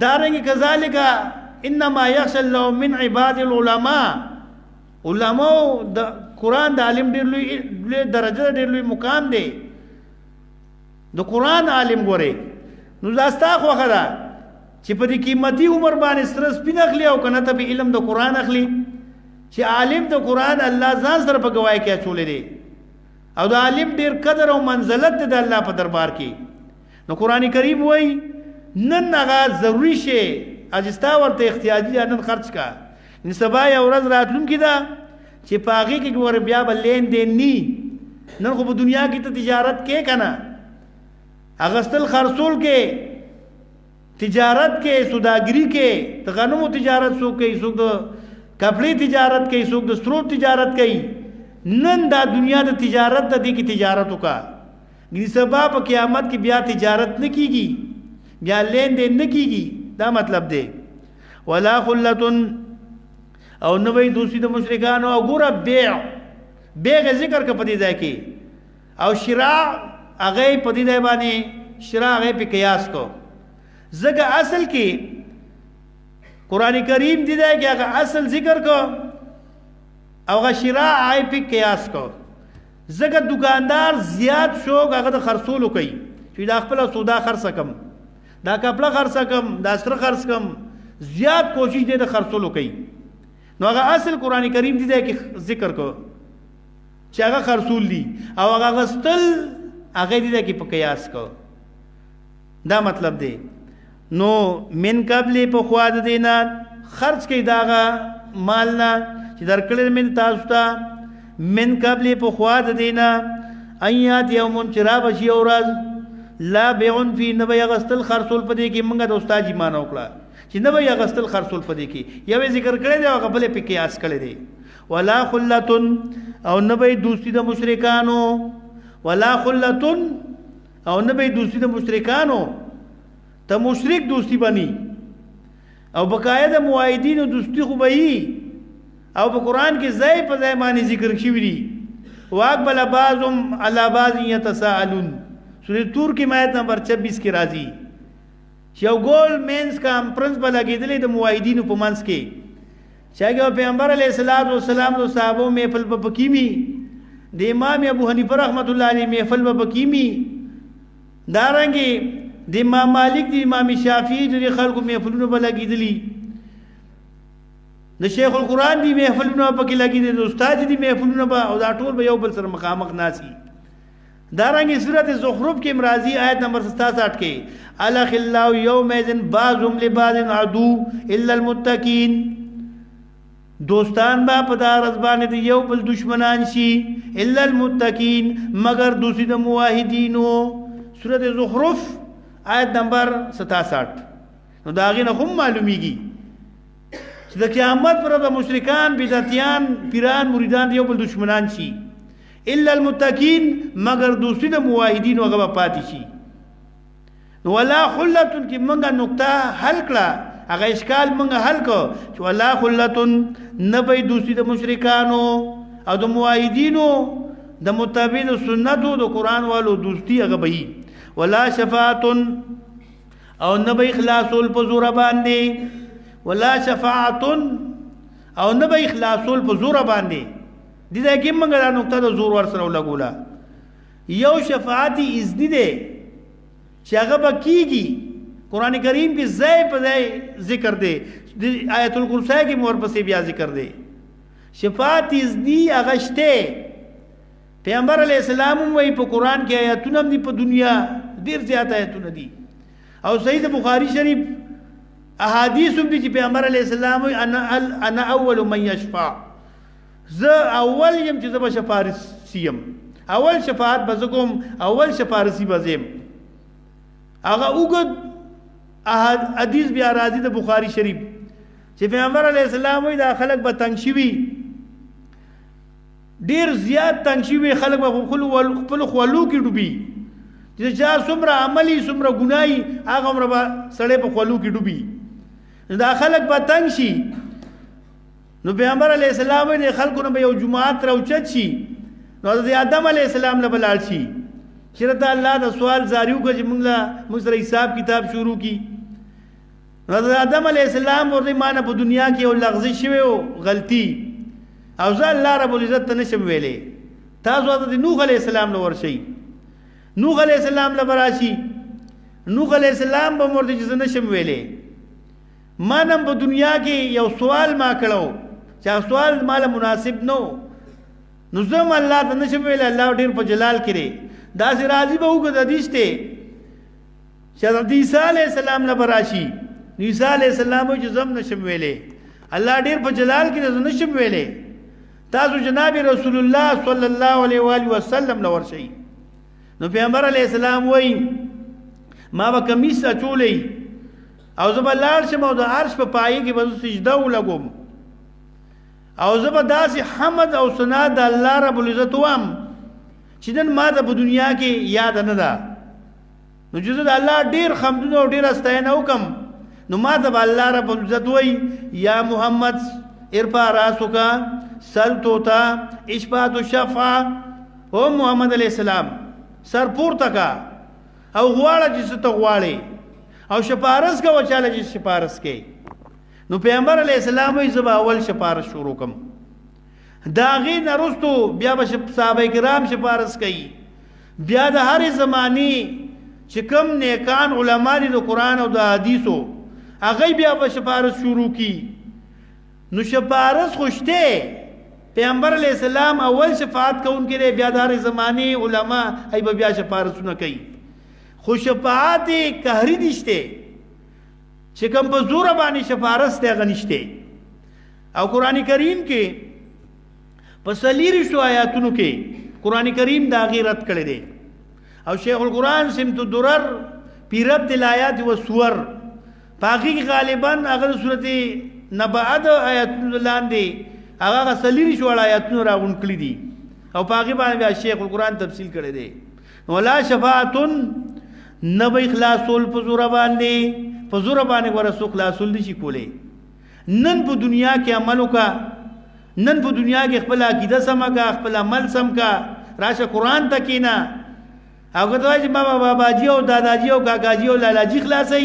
دارنګ کذالک انما يخشى الله من عباد العلماء علماء د قران د عالم ډېر لوی درجه ډېر لوی مقام دی د قران عالم ګوره نو زاستا خو خدا چې په دې قیمتي عمر باندې سره سپین اخلي او کنه ته به علم د قران اخلي چې عالم د قران الله ځان سره په گواہی کې چولې دي او د عالم ډیر قدر او منزلت د الله په دربار کې نو قران کریم وای نن هغه ضروری شی اجستا ورته احتیاجي نن خرج کا ان سبا یا ورځ راتلون کې دا چې پاغي کې ور بیا بل لین دین ني نن خو په دنیا کې ته تجارت کې کنه اغستل خرصول کې تجارت کې سوداګری کې تغنمو تجارت سو کې سو د کپڑے تجارت کې سو د سترو تجارت کې نن دا دنیا د تجارت د دې کې تجارت وکا ګني سبا په قیامت کې بیا تجارت نه کیږي بیا لین دین نه کیږي دا مطلب دی ولا خلتن او نوی دوستی د مشرکانو او ګوره بیع ذکر کا پدې ځای کې او شراء هغه پدې ځای باندې شراء هغه په قیاس کو زګه اصل کې قران کریم دی ځای کې هغه اصل ذکر کو او هغه شراء هغه په قیاس کو زګه دکاندار زیات شوق هغه د خرڅولو کوي چې دا خپل سودا خرڅ کم دا کپڑا خرڅ کم دا سره خرڅ کم زیات کوشش دې د خرڅولو کوي نو هغه اصل قران کریم دی ځای کې ذکر کو چې هغه خرصول دي او هغه غستل هغه دې کې په قیاس کو دا مطلب دی نو من قبل په خواد دینا خرج کې داغه مالنا چې درکړل من تاسو ته من قبل په خواد دینا ایات یوم چراب شی اورز لا بیعن فی نبی غستل خرصول پدې کې موږ د استاد جی مان وکړه چې نبی غستل خرصول پدې کې یو ذکر کړی دی هغه بل په قیاس کړی دی ولا خلتن او نبی دوستی د مشرکانو ولا خلتن او نبی دوستی د مشرکانو ته مشرک دوستی بنی او بقایا د موحدینو دوستی خو بئی او په قران کې ځای په ځای باندې ذکر شوی دی واقبل بعضهم على بعض يتساءلون سورۃ تور کې آیت نمبر 26 کې راځي چې یو ګول مینس کانفرنس په لګیدلې د موحدینو په منځ کې چې پیغمبر علیه الصلاۃ والسلام او صحابه محفل په پکیمی د امام ابو حنیفه رحمت الله علیه محفل په پکیمی دارنګي د امام مالک د امام شافعی د خلکو محفلونو په لګیدلی د شیخ القرآن دی محفلونو په کې لګیدلی د استاد دی محفلونو په او دا ټول به یو بل سره مخامخ ناسي دارنګي سورۃ زخرف کې امرازی آیت نمبر 67 کې الخلاء یومئذ بعضهم لبعض عدو الا المتقین دوستان با په دار ازبان دی یو بل دشمنان شي الا المتقین مگر دوسری د موحدینو سورۃ زخرف آیت نمبر 67 نو داغه نه هم معلومیږي چې د قیامت پر د مشرکان بدعتیان پیران مریدان یو بل دشمنان شي الا المتقین مگر دوسری د موحدینو هغه پاتې شي نو ولا خلتن کی منګه نقطه حل کړه هغه اشکال منګه حل کو چې ولا خلتن نبی دوسری د مشرکانو او د موحدینو د متابعین سنتو د قران والو دوستی هغه به ولا شفاعت او نبی اخلاصول په زور باندې ولا شفاعت او نبی اخلاصول په زور باندې دې دا کې موږ دا نقطه د زور ور سره لګولا یو شفاعت اذن دې چې هغه بکیږي قران کریم کې ځای په ځای ذکر دی آیت الکرسی کې مور پسې بیا ذکر دی شفاعت اذن هغه شته پیغمبر علیہ السلام وی په قران کې آیاتونه دي په دنیا ډیر زیات آیاتونه دي او صحیح بخاری شریف احادیث دي چې پیغمبر علیہ السلام وی انا اول من یشفع ز اول يم چې زما شفارسیم اول شفاعت بزګم اول شفارسی بزم هغه وګد حدیث بیا راځي د بخاری شریف چې پیغمبر علیہ السلام وی دا خلق به تنگ شي ډیر زیات تنگ شي خلک په خپل خولو کې ډوبي چې چا څومره عملي څومره ګناي هغه عمر به سړی په خولو کې ډوبي دا خلک به تنگ شي نو پیغمبر علیہ السلام د خلکو نه یو جماعت راوچت شي نو د آدم علیہ السلام له بلال شي چیرته الله د سوال زاریو کې موږ سره حساب کتاب شروع کی نو د آدم علیہ السلام ورته مانه په دنیا کې یو لغزش شوی او غلطي او ځل الله رب العزت نشم ویلې تاسو د نوح علیہ السلام له ورشي نوح علیہ السلام له براشي نوح علیہ السلام به مرته چې نشم ویلې مانم په دنیا کې یو سوال ما کړو چې سوال مال مناسب نو نو زم الله ته نشم ویلې الله ډیر په جلال کړي دا سي راضي به وګد حدیث ته چې عیسی علیہ السلام له براشي عیسی علیہ السلام چې زم نشم ویلې الله ډیر په جلال کې نشم ویلې تاسو جناب رسول الله صلی الله علیه و آله وسلم لور شي نو پیغمبر علیہ السلام وای ما به کمیس اچولې او زبر لاړ شم او د عرش په پای کې به سجده ولګم او زبر داسې حمد او ثنا د الله رب العزت وام چې نن ما د دنیا کې یاد نه ده نو چې د الله ډیر حمدونه او ډیر استاینه وکم نو ما ته الله رب العزت وای یا محمد ارفع راسک سل توتا اشفاعت الشفاعه او محمد علیہ السلام سر پورته کا او غواړه چې ته غواړې او شپارس کا وچاله چې شپارس کې نو پیغمبر علیہ السلام یې زبا اول شپارس شروع کوم داغي نرستو بیا به صحابه کرام شپارس کوي بیا د هر زمانی چې کوم نیکان علما دي د قران او د حدیثو هغه بیا به شپارس شروع کی نو شپارس خوشته پیغمبر علیہ السلام اول شفاعت کوونکی دی بیا د هر زمانی علما ای به بیا شپارسونه کوي خو شفاعت قهری نشته چې کوم په زور باندې شفارس ته غنښته او قران کریم کې په سلیری شو آیاتونو کې قران کریم دا غیرت کړی دی او شیخ القران سمت الدرر پی ربط الآیات و سور پاکی غالبا اگر صورت نبعد آیاتونو لاندې هغه سلیری شو آیاتونو راغون کړی دي او پاکی باندې شیخ القران تفصیل کړی دی ولا شفاعتن نب اخلاصول په زور باندې په زور باندې ورسو خلاصول نشي کولای نن په دنیا کې عمل وکا نن په دنیا کې خپل عقیده سم کا خپل عمل سم کا راشه قران ته کینا هغه دوی چې بابا جی او دادا جی او کاکا جی او لالا جی خلاصي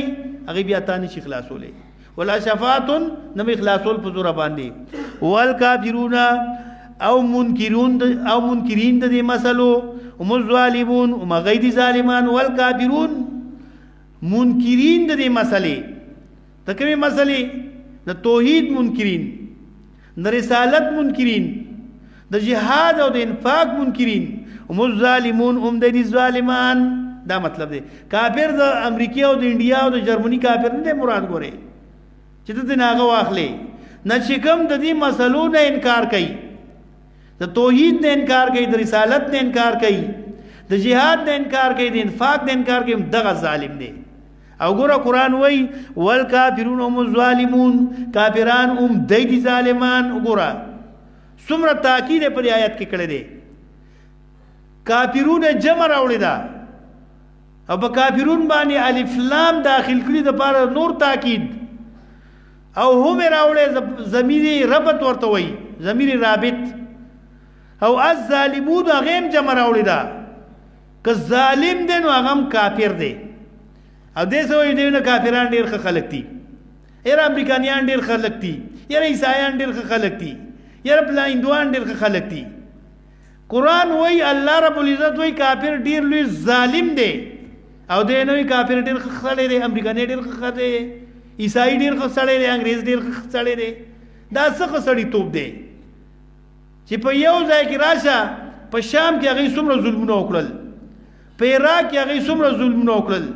هغه بیا تا نشي خلاصولې ولا شفاعتن نب اخلاصول په زور باندې والکافرون او منکرین د مسلو هم الظالمون هم غیر ظالمان والکافرون منکرین د دې مسلې د کومې مسلې د توحید منکرین د رسالت منکرین د جهاد او د انفاق منکرین هم الظالمون هم د ظالمان دا مطلب دی کافر د امریکا او د انډیا او د جرمنی کافر نه مراد ګوره چې ته ناغه واخلې نه چې کوم د دې مسلو نه انکار کوي د توحید نه انکار کوي د رسالت نه انکار کوي د جهاد نه انکار کوي د انفاق نه انکار کوي دغه ظالم دی او ګوره قران وای والکافرون هم الظالمون کافران هم د ظالمان ګوره څومره تاکید پر آیت کې کړی دی کافرون جمع راوړی دا او په کافرون باندې الف لام داخل کړی د پاره نور تاکید او هم راوړی ضمیر ربط ورته وای ضمیر رابط او الظالمون غیم جمع راوړی دا که ظالم دی نو هغه کافر دی او دې سوې دی نو کافران ډیر خلک دي یره امریکایان ډیر خلک دي یره عیسایان ډیر خلک دي یره بلایندوان ډیر خلک دي قران وای الله رب العزت وای کافر ډیر لوی ظالم دی او دې نو کافر ډیر خلک دي امریکایان ډیر خلک دي عیسائی ډیر خلک دي انګريز ډیر خلک دي دا څه سړی توپ دی چې په یو ځای کې راشه په شام کې هغه څومره ظلمونه وکړل په عراق کې هغه څومره ظلمونه وکړل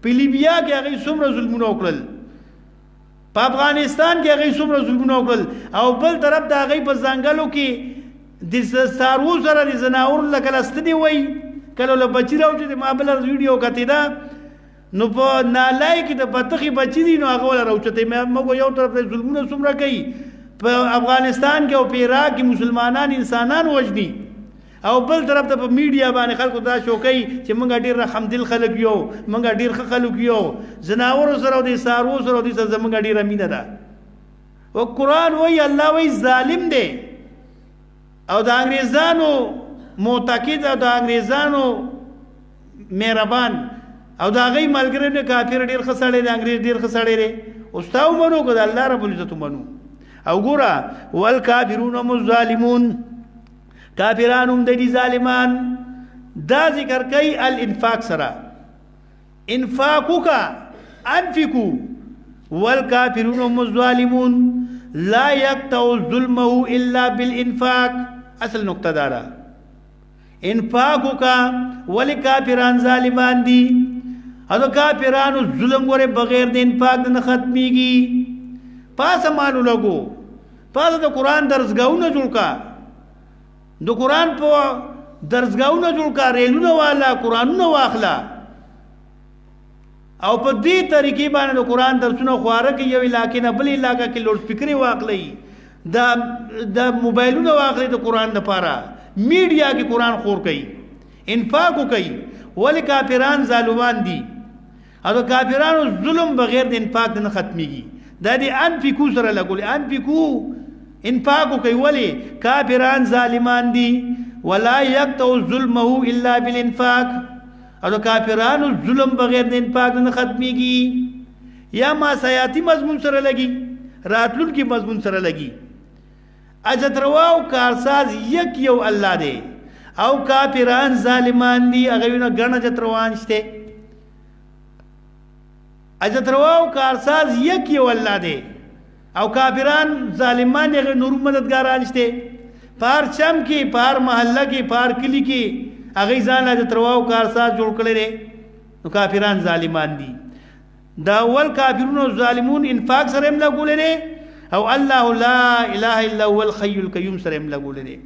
په لیبیا کې هغه څومره ظلمونه وکړل په افغانستان کې هغه څومره ظلمونه وکړل او بل طرف د هغه په ځنګلو کې د سارو سره د زناور لکه لستنی وای کله له بچی راوځي د مابل ویډیو کتی دا نو په نالای کې د بطخي بچی دي نو هغه ولا راوچته مګو یو طرف د ظلمونه څومره کوي په افغانستان کې او په عراق کې مسلمانان انسانان وجني او بل طرف ته په میډیا باندې خلکو دا شو کوي چې موږ ډیر رحم دل خلک یو موږ ډیر خلک یو زناور سره د سارو سره د زمونږ ډیر امینه ده او قران وای الله وای ظالم دی او د انګريزانو معتقد او د انګريزانو مهربان او دا غي ملګری نه کافر ډیر خسړې د انګريز ډیر خسړې لري او تاسو منو کو د الله رب العزت منو او ګورا والکافرون هم الظالمون کافران هم د ظالمان دا ذکر کوي الانفاق سره انفاقک انفقوا والکافرون هم الظالمون لا يقطع ظلمه الا بالانفاق اصل نقطه دارا انفاقک والکافران ظالمان دي او کافرانو ظلم غره بغیر د انفاق نه ختميږي پاسه مانو لګو پاسه د قران درسګاونه جوړ کا د قران په درسګاونه جوړ کا ریلونه والا قرانونه واخلا او په دې طریقې باندې د قران درسونه خواره کې یو علاقې نه بل علاقې کې لوډ سپیکر واخلې د موبایلونو واخلې د قران لپاره میډیا کې قران خور کوي انفاق کوي ول کافران ظالمان دي او د کافرانو ظلم بغیر د انفاق نه ختميږي دا دي انفقو سره لګول انفقو انفاقو کوي ولی کافران ظالمان دي ولا يقطع ظلمه الا بالانفاق او د کافرانو ظلم بغیر د انفاق نه ختميږي یا ما سیاتی مضمون سره لګي راتلون کی مضمون سره لګي اجت رواو کارساز یک یو الله دی او کافران ظالمان دي هغه نه غنه جت روان شته اجت رواو کارساز یک یو الله دی او کافران ظالمان هغه نور مددګاران شته پار چم کی پار محله کی پار کلی کی هغه ځان اجت رواو کارساز جوړ کړي دي نو کافران ظالمان دي دا اول کافرون او ظالمون انفاق سره هم لګولې دي او الله لا اله الا هو الحي القيوم سره هم لګولې دي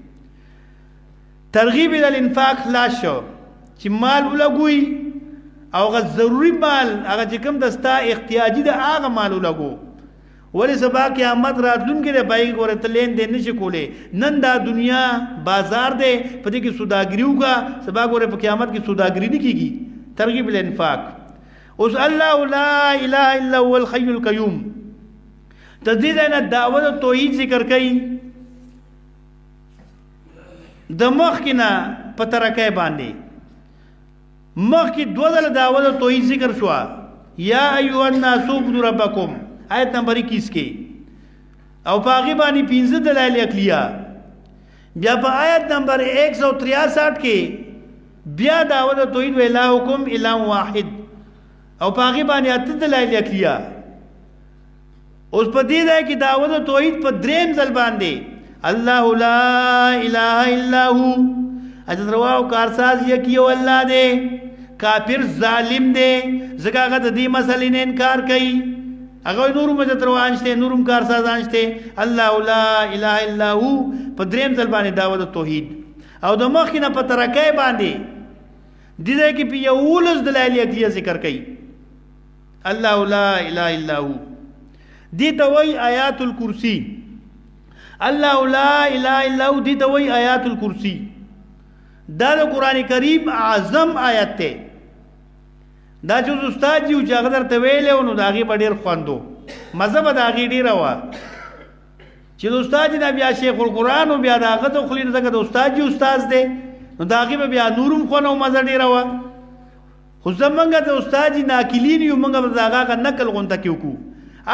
ترغیب ال الانفاق لا شو چې مال ولګوي او غ ضروری مال هغه چې کوم دستا احتیاجي ده هغه مال ولګو ولی سبا قیامت راتلونکي دی بای ګوره تلین دې نشي کولې نن دا دنیا بازار دی په دې کې سوداګری وکا سبا ګوره په قیامت کې سوداګری نه کیږي ترغیب ال الانفاق اوس الله لا اله الا هو الحي القيوم تدید نه دعوت توحید ذکر کړي د مخ کې نه پترکه باندې مخ کې دوه ځله دعوت توحید ذکر شو یا ایها الناس اعبدوا ربکم آیت نمبر 21 کې او پاغي باندې 15 دلایل عقلیه بیا په آیت نمبر 163 کې بیا دعوت توحید و الہکم الہ واحد او پاغي باندې اته دلایل عقلیه اوس په دې ځای کې دعوت توحید په دریم ځل باندې الله لا اله الا هو اجر رواو کارساز یکیو الله دې کافر ظالم دې زګه د دې مسلې نه انکار کوي هغه نور مجد روانشته نورم کارسازان شته الله لا اله الا هو په دریم ځل باندې دعوت توحید او د مخ نه په ترکه باندې دې کې په یو لز دلایل یې ذکر کوي الله لا اله الا هو دي توي آیات الکرسی الله لا اله الا هو دي توي آیات الکرسی دا د قران کریم اعظم آیت ته دا چې استاد یو جاغدر ته ویلو نو داغي ډیر خواندو مذهب داغي ډیر وا چې استاد نبی شیخ القران او بیا داغه ته خلین زګه د استاد یو استاد دی نو داغي بیا نورم خونو مزه ډیر وا خو زمونږ د استاد ناکلین یو موږ داغه نقل غونته کیو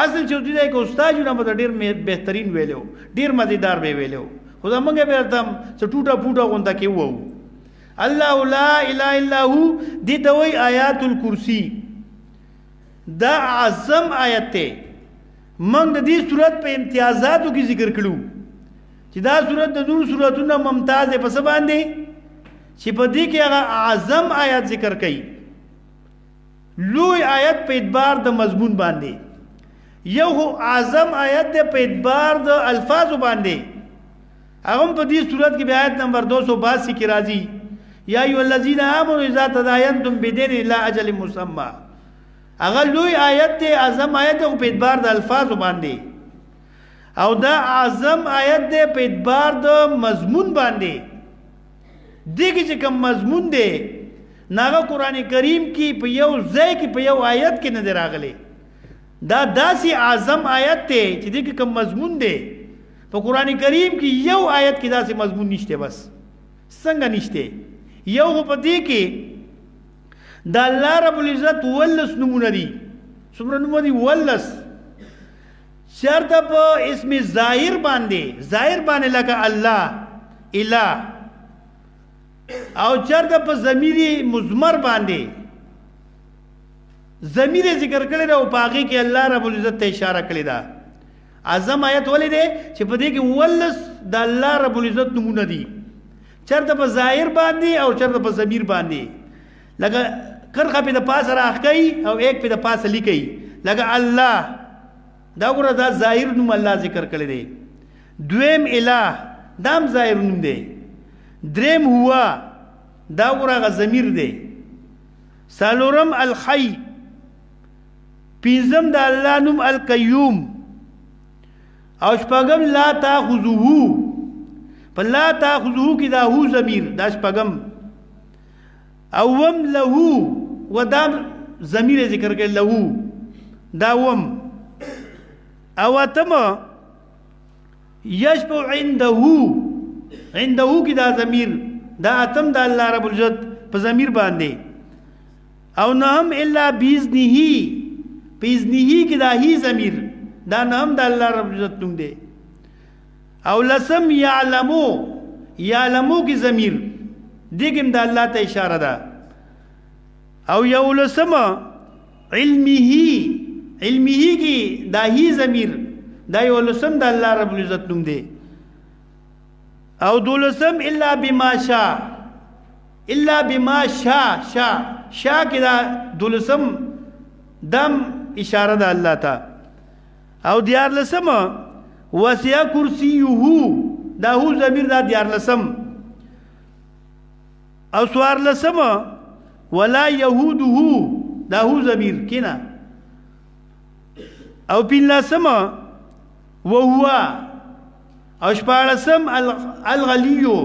اصل چې دوی د استاد نه ډیر بهترین ویلو ډیر مزیدار به ویلو خو زمونږ به تم ټوټه پوټه غونته کیو الله لا اله الا هو دي دوی آیات الکرسی دا اعظم آیت ته موږ د دې صورت په امتیازاتو کې ذکر کړو چې دا صورت د نور صورتونو ممتاز په څه باندې چې په دې کې هغه اعظم آیت ذکر کړي لوی آیت په اعتبار د مضمون باندې یو اعظم آیت په اعتبار د الفاظ باندې هغه په دې صورت کې آیت نمبر 282 کې راځي یا ایو الذین آمنوا اذا تداینتم بدین الى اجل مسمى اغه لوی آیت ته اعظم آیت په اعتبار د الفاظ باندې او دا اعظم آیت ده په اعتبار د مضمون باندې دغه چې کوم مضمون دی ناغه قران کریم کې په یو ځای کې په یو آیت کې نه راغلی دا داسې اعظم آیت ته چې دغه کوم مضمون دی په قران کریم کې یو آیت کې داسې مضمون نشته بس څنګه نشته یو په دې کې د الله رب العزت ولس نمونه دي څومره نمونه دي ولس شرط په اسم ظاهر باندې لکه الله اله او شرط په ضمیر مضمر باندې ضمیر ذکر کړی دا او پاغي کې الله رب العزت ته اشاره کړی دا اعظم آیت ولې ده چې په دې کې ولس د الله رب العزت نمونه دي چرته په ظاهر باندې او چرته په ضمیر باندې لکه کرخه په د پاسه راخی او ایک په د پاسه لیکي لکه الله دا ګره دا ظاهر نوم الله ذکر کړی دی دویم الہ دام ظاهر نوم دی دریم هوا دا ګره غ ضمیر دی سالورم الحی پینزم دا الله نوم القیوم او شپږم لا تاخذوه فلا تاخذوه کی دا هو ضمیر دا شپږم اوم له ودام ضمیر ذکر کړي له داوم او اتم یشفع عنده کی دا ضمیر دا اتم دا الله رب العزت په ضمیر باندې او نام الا باذنه کی دا هی ضمیر دا نام دا الله رب العزت نوم دی او لسم یعلمو کی ضمیر دیګم دا الله ته اشاره ده او یو لسم علمه کی دا هی ضمیر دا یو لسم دا الله رب العزت نوم دی او دولسم الا بما شاء کی دا دولسم دم اشاره ده الله تا او دیار لسم وسع کرسیه دا هو ضمیر دا دیار لسم او سوار لسم ولا یهوده دا هو ضمیر کینا او پین لسم وهو او شپارسم الغلیو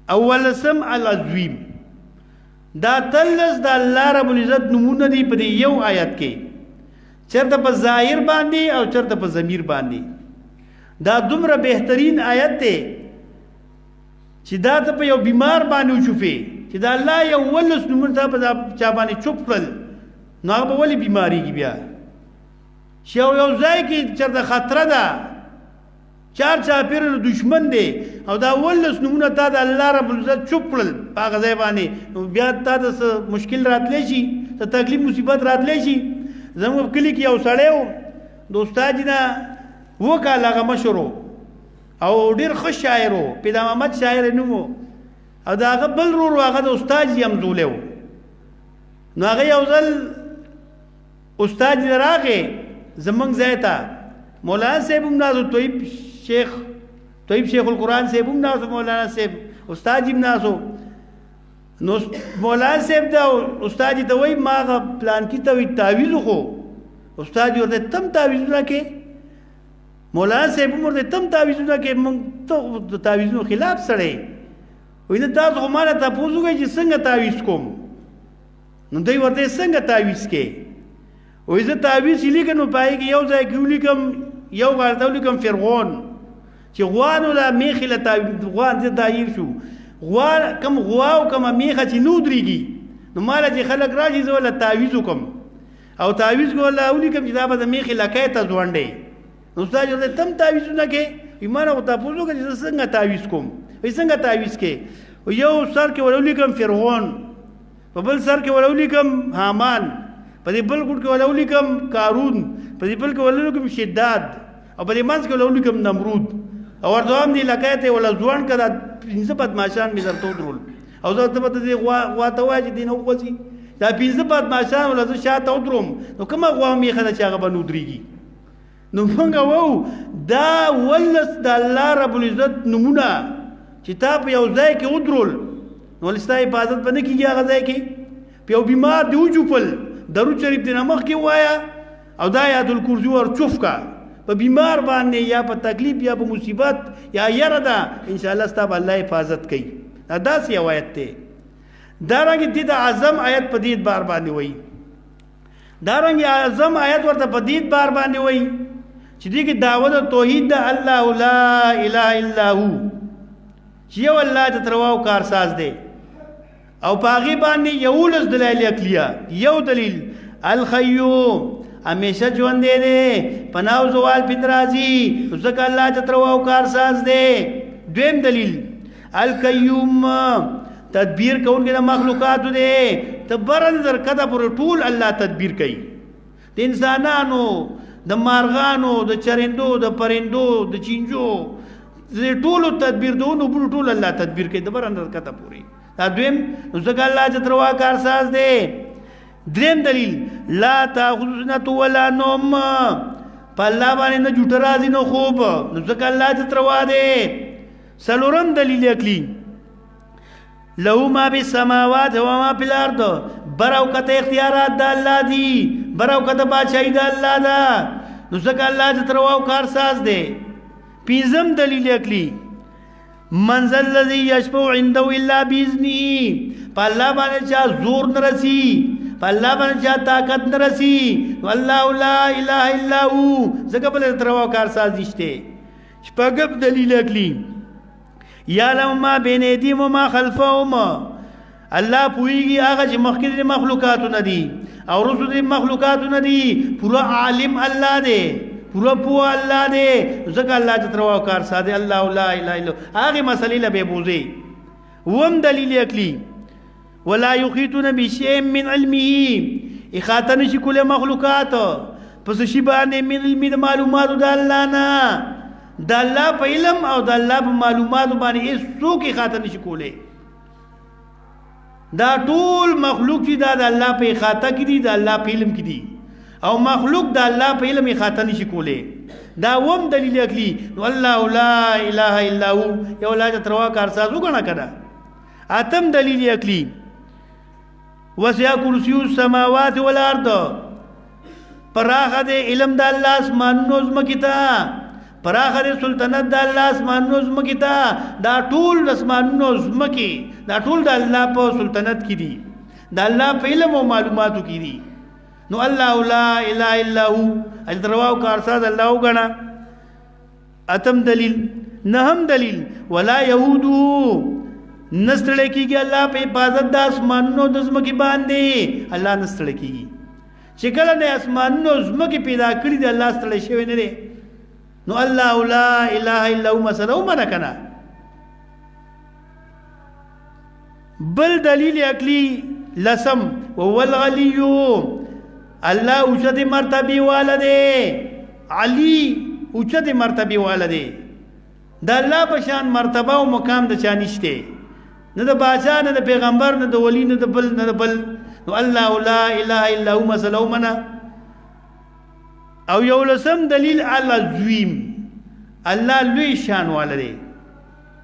اولسم العظیم دا تلس دا الله رب العزت نمونه دی په یو آیت کې چرته په ظاهر باندې او چرته په ضمیر باندې دا دومره بهترین آیت دی چې دا ته په یو بیمار باندې وشوفي چې دا الله یو ولس نمونه ته په چا باندې چوپ کړل نو هغه ولی بیماری کی بیا شو یو ځای کې چرته خطر ده چار پیر دشمن دی او دا ولس نمونه تا د الله رب العزت چوپ کړل هغه ځای باندې نو بیا تا د مشکل راتلی شي ته تکلیف مصیبت راتلی شي زموږ کلی کې یو سړی و د استاد نه وکاله هغه مشهور او ډېر ښه شاعر و پیدا محمد شاعر یې نوم و او د هغه بل ورور هغه د استاد یمزولی و نو هغه یو ځل استاد راغی زمونږ ځای ته مولانا صاحب هم ناسو طیب شیخ القرآن صاحب هم ناسو مولانا صاحب استاد هم ناسو نو مولانا صاحب دا استاد ته وایي ما هغه پلان کې ته وایي تعویض خو استاد ورته تم تعویضونه کې مولانا صاحب هم ورته تم تعویضونه کې موږ ته د تعویضونو خلاف سړی وایي نه تاسو خو ما نه تپوس وکړئ چې څنګه تعویض کوم نو دوی ورته څنګه تعویض کې وایي زه تعویض چې لیکم نو په هغې کې یو ځای کې ولیکم یو غاړه ولیکم فرعون چې غوانو له میخې له غوا دایر شو غوا کم غوا او کومه میخه چې نو درېږي نو ما له چې خلک راشي زه له تعویض وکړم او تعویض کو له ولیکم چې دا به د میخې لکۍ ته ځونډی نو استاد ورته تم تعویضونه کې وایي ما نه خو تپوس وکړه چې زه څنګه تعویض کوم وایي څنګه تعویض کې یو سر کې ور ولیکم فرعون په بل سر کې ور ولیکم حامان په دې بل ګوټ کې ولا ولیکم قارون په دې بل کې ولا ولیکم شداد او په دې منځ کې ولا ولیکم نمرود او ورته هم دې لکایته ولا ځوان کړه پنځه بدمعشان مې درته ودرول او زه ته به دې غوا ته وایي چې دین وځي دا پنځه بدمعشان ولا زه شاته ودروم نو کومه غوا مې خدای چې هغه به نو درېږي نو موږ وو دا ولس د الله رب العزت نمونه چې تا په یو ځای کې ودرول نو لستا حفاظت به نه کېږي هغه ځای کې په یو بیمار دی وچوپل درود شریف دې نمخ کې وایا او دا یاد الکرسی ور چوف کا په بیمار باندې یا په تکلیف یا په مصیبت یا یره ده ان شاء الله ستاسو الله حفاظت کوي دا سی آیت ته دارنګ دې د اعظم آیت په دې بار باندې وای دارنګ اعظم آیت ورته په دې بار باندې وای چې دې کې دعوت توحید د الله لا اله الا هو چې یو الله ته ترواو کارساز دی او پاغي باندې یولس دلایل عقلیه یو دلیل الخیوم همیشه ژوند دی پناو زوال پندرازي ځکه الله ته ترواو کارساز دی دویم دلیل القیوم تدبیر کوونکی د مخلوقات دی تبرن در کده پر ټول الله تدبیر کوي د انسانانو د مارغانو د چرندو د پرندو د چینجو د ټولو تدبیر دونو ټول الله تدبیر کوي د برن در کده پوری دویم ځکه الله چې تروا کارساز دی دریم دلیل لا تاخذ سنة ولا نوم په الله باندې نه جوټه راځي نو خوب ځکه الله چې تروا دی څلورم دلیل عقلی له ما فی السماوات و ما فی الارض براوکت اختیارات د الله دی براوکت بادشاہی د الله ده نو ځکه الله چې تروا کارساز دی پنځم دلیل عقلی منزل الذي يشفع عنده الا باذنه په الله باندې چا زور نه رسی په الله باندې چا طاقت نه رسی والله لا اله الا هو زکه بل تروا کار ساز نشته شپږم دلیل عقلی یعلم ما بین ایدیهم وما خلفهم الله پویږي هغه چې مخکې د مخلوقاتو نه دي او وروسته د مخلوقاتو نه دي پورا عالم الله دی پورا پوه الله دی ځکه الله چې تروا کار ساده الله لا اله الا هغه مسلې له به بوزي وم دلیل عقلی ولا يحيطون بشيء من علمه احاطه نشي کوله مخلوقات پس شی باندې من علم د معلوماتو د الله نه د الله په علم او د الله په معلوماتو باندې هیڅوک احاطه نشي کوله دا ټول مخلوق چې دا د الله په احاطه کې دي د الله په علم کې دي او مخلوق د الله په علم احاطه نشي کوله دا وم دلیل عقلی والله لا اله الا هو یو لا تروا کار ساز وګڼه کړه اتم دلیل عقلی وسع کرسی السماوات والارض پراخه د علم د الله اسمانونو زمکې ته پراخه د سلطنت د الله اسمانونو زمکې ته دا ټول اسمانونو زمکې دا ټول د الله په سلطنت کې دي د الله په علم او معلوماتو کې دي نو الله لا اله الا هو الدرواو کارساز الله وګڼه اتم دلیل نهم دلیل ولا يهودو نستړی کیږي الله په حفاظت د اسمانونو د زمکې باندې الله نستړی کیږي چې کله د اسمانونو زمکې پیدا کړی دی الله ستړی شوی نه دی نو الله لا اله الا هو مسله ومنه کنه بل دلیل عقلی لسم وهو العلی الله اوچت مرتبه والده علی اوچت مرتبه والده د الله په شان مرتبه او مقام د چا نشته نه د بادشاہ نه د پیغمبر نه د ولی نه د بل نو الله لا اله الا هو مسلو منا او یو لسم دلیل العظیم الله لوی شان والده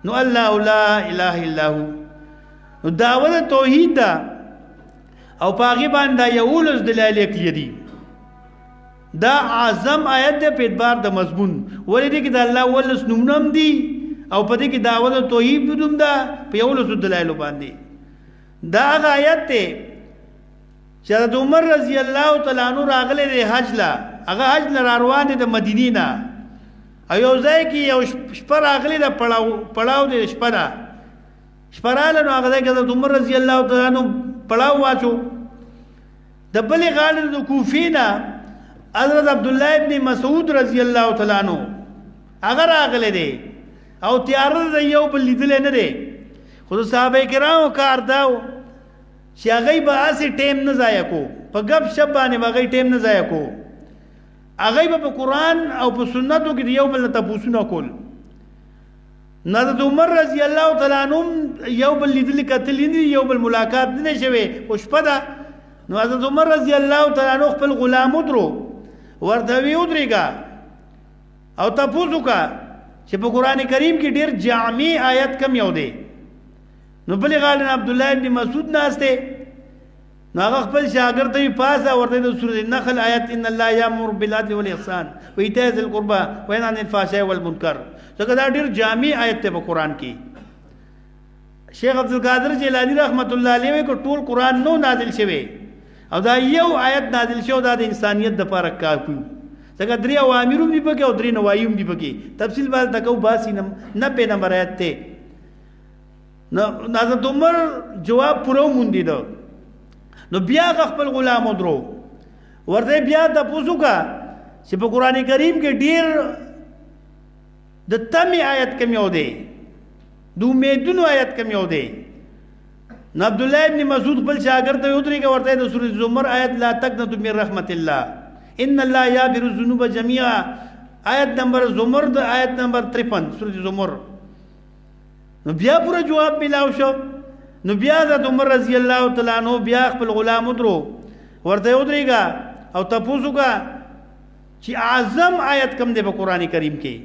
نو الله لا اله الا هو نو دعوت توحید دا او پاغي باندې یو لس دلایل کلی دي دا اعظم آیت ده په اعتبار د مضمون ولې دي کې د الله ولس نومنم دي او په دې کې دعوت توحید بدوم دا په یو لس دلایل باندې دا هغه آیت ته چې د عمر رضی الله تعالی عنہ راغله د حج لا هغه حج لر روان دي د مدینې نه ایو ځای کې یو شپه راغله د پړاو د شپه دا شپراله نو هغه کې د عمر رضی الله تعالی عنہ پړاو واچو د بلې غاړې د کوفینا حضرت عبد الله ابن مسعود رضی الله تعالی عنہ هغه راغله دي او تیار د یو بل لیدل نه دي خو صحابه کرامو کار داو چې هغه به اسې ټیم نه ضایع کو په غب شپ باندې هغه ټیم نه ضایع کو هغه په قران او په سنتو کې یو بل ته پوښتنه کول حضرت عمر رضی الله تعالی عنہ یو بل لیدل کتل نه یو بل ملاقات نه شوي او شپه ده نو حضرت عمر رضی الله تعالی عنہ خپل غلام درو ورته وی ودرېګا او تاسو کا چې په قران کریم کې ډېر جامع آیت کم یو دی نو بلې غالن عبد الله ابن مسعود ناشته نو هغه خپل شاګرد ته پاسه ورته د سورۃ النحل آیت ان الله یامر بالعدل والاحسان وایتاء ذی القربى وینهى عن الفحشاء والمنکر څنګه دا ډېر جامع آیت ته په قران کې شیخ عبد القادر جیلانی رحمت الله علیه کو ټول قران نو نازل شوی او دا یو آیت نازل شو دا د انسانیت د لپاره کافي څنګه درې اوامر هم دی پکې او درې نواهی هم دی پکې تفصیل باندې تکو باسی 90 نمبر آیت ته نو حضرت عمر جواب پورو مونږ دی نو بیا خپل غلام درو ورته بیا د پوسو کا چې په قران کریم کې ډیر د تمی آیت کم یو دی د امیدونو آیت کم یو دی نو عبد الله ابن مسعود بل شاګرد ته ودرې کې ورته د سورۃ زمر آیت لا تقنطوا من رحمت الله ان الله یغفر الذنوب جميعا آیت نمبر زمر د آیت نمبر 53 سورۃ زمر نو بیا پورا جواب ملاو شو نو بیا د عمر رضی الله تعالی عنہ بیا خپل غلام درو ورته ودرېګا او تاسو کا چې اعظم آیت کم دی په قران کریم کې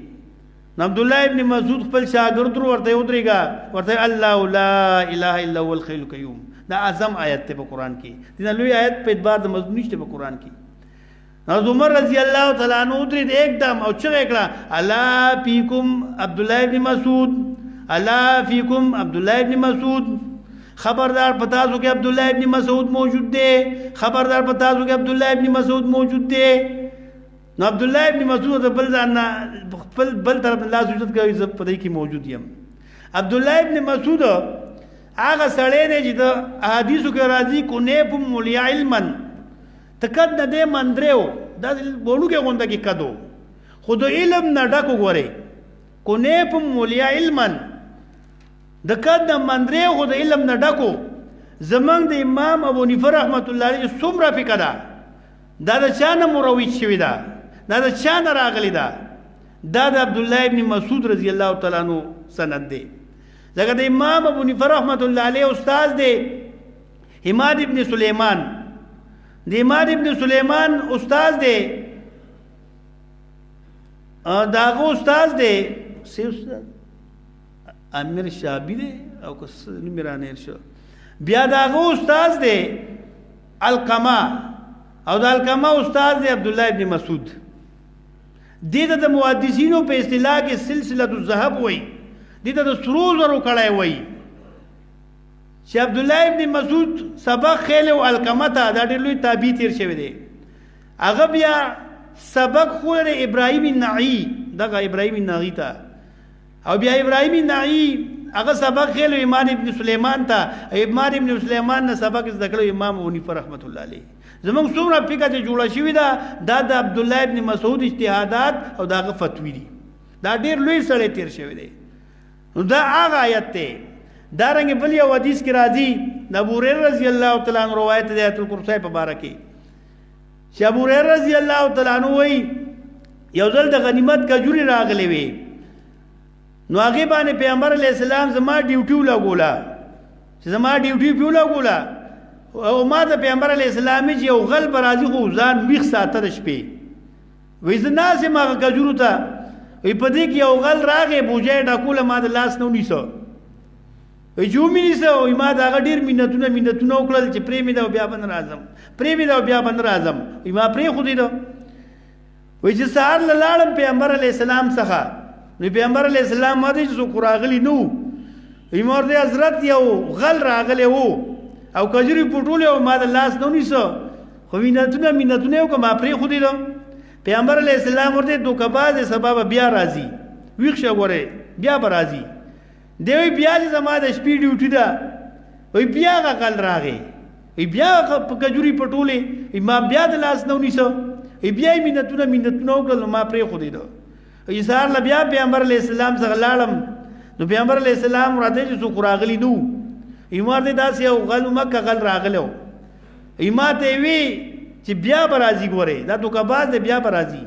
عبد الله ابن مسعود خپل شاګرد ورته ودرېګا ورته الله لا اله الا هو الحي القيوم دا اعظم آیت ته په قران کې دا لوی آیت په اعتبار د مضمون نشته په قران کې حضرت عمر رضی الله تعالی عنہ درې एकदम او چې کړه الا فیکم عبد الله ابن مسعود الا فیکم عبد الله ابن مسعود خبردار پتاسو کہ عبداللہ ابن مسعود موجود دے، خبردار پتاسو کہ عبداللہ ابن مسعود موجود دے. نو عبداللہ ابن مسعود بل ځاننا بل طرف الله سجود کوي زه په دې کې موجود یم. عبداللہ ابن مسعود هغه سړی دی چې د احادیثو کې راځي کنیف مولیا علما تکد نه دی مندریو دا وړوکې غونډه کې کدو خو د علم نه ډکو ګورئ کنیف مولیا علما د کد نه مندریو خو د علم نه ډکو. زمونږ د امام ابو حنیفه رحمت الله علیه څومره فقه ده دا د چا نه مروج شوې ده، دا د چا نه راغلی ده؟ دا د عبدالله ابن مسعود رضی الله تعالی عنہ سند دی. ځکه د امام ابو حنیفه رحمت الله علیه استاد دی حماد ابن سلیمان، د حماد ابن سلیمان استاد دی داغه استاد دی سی استاد امیر شابی دی او کس نمیرانه شو بیا داغه استاد دی القما او د القما استاد دی عبدالله ابن مسعود. دیتا د محدثینو په اصطلاح کې سلسله الذهب وای، دیتا د سرو زرو کړای وای چې عبدالله ابن مسعود سبق خیل او القما ته دا ډېر لوی تابع تیر شوی دی. هغه بیا سبق خو ابراهیم النعی دغه ابراهیم النعی ته او بیا ابراهیم النعی هغه سبق خیل امام ابن سلیمان ته، امام ابن سلیمان نه سبق زده کړو امام ابو حنیفه رحمت الله علیه. زمونږ څومره فقه چې جوړه شوې ده دا د عبدالله ابن مسعود اجتهادات او دغه فتوی دي، دا ډېر لوی سړی تیر شوی دی. نو دا هغه آیت دی. دارنګه بل یو حدیث کې راځي د ابو هريره رضی الله تعالی عنہ روایت دی آیت الکرسی په باره کې چې ابو هريره رضی الله تعالی عنہ وایي یو ځل د غنیمت کجوري راغلې وي نو هغه باندې پیغمبر علیه السلام زما ډیوټي لګولا چې زما ډیوټي پیو لګولا او ما ته پیغمبر علیه السلام چې یو غل برازي خو ځان میخ ساته د شپې وې زناسه ما کجورو ته وې په دې کې یو غل راغې بوجای ډاکوله ما د لاس نو نیسو وې جو مې نیسو وې ما دا ډېر مینتونه وکړل چې پرې مې دا بیا بن راځم پرې مې دا بیا بن راځم وې ما پرې خو دې دا وې چې سهار لاړم پیغمبر علیه السلام څخه نو پیغمبر علیه السلام ما دې زو قراغلی نو وې مور دې حضرت یو غل راغلی وو او کجوري پټول او ما د لاس نو نیسو خو مینتونه یو ما پرې خو دې پیغمبر علیہ السلام ورته دوکباز سبب بیا راځي ویښه غوره بیا برازي دی بیا چې زما د شپې ډیوټي ده وی بیا غل راغی وی بیا په کجوري پټولې ما بیا د لاس نو نیسو وی بیا مینتونه وکړل ما پرې خو دې وی سهار ل بیا پیغمبر علیہ السلام څخه لاړم نو پیغمبر علیہ السلام راته چې څوک راغلی نو ایمار دې داسې یو غل مکه غل راغلو ایماته وی چې بیا برازي ګوره دا دوکباز دی بیا برازي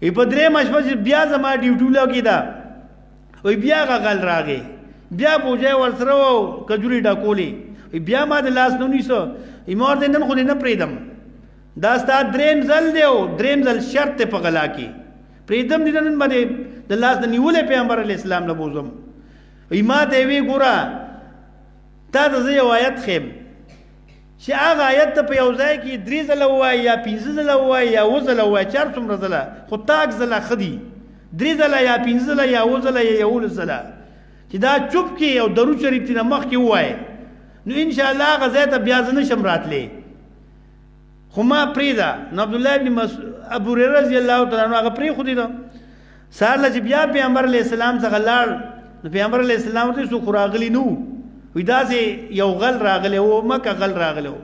ای په درې مشفه بیا زما ډیوټي لګی دا وی بیا غل راغی بیا بوجای ورسره و کجوري ډاکولې بیا ما د لاس نو نیسو ایمار دې نن خو نه پریدم دا ستا دریم ځل دی او دریم ځل شرط په غلا کې پریدم دې نن باندې د لاس د نیولې پیغمبر علی السلام له بوزم ایماته وی ګوره تا د یو آیت خیم چې هغه آیت په یو ځای کې 3 ځله وایي یا 5 ځله وایي یا 9 ځله وایي 4 څومره ځله خو تاک ځله خدي 3 ځله یا 5 ځله یا 9 ځله یا 11 ځله چې دا چوپ کې او درو شریف نه مخ کې وایي نو ان شاء الله هغه ځای ته بیا ځنه شم راتلې خو ما پریدا نو عبد الله ابن ابو هريره رضی الله تعالی عنہ هغه پری خو دي دا سار لږ بیا پیغمبر علیه السلام څخه لاړ نو پیغمبر علیه السلام ته سو خراغلی نو وی داسې یو غل راغلی و مکه غل راغلی و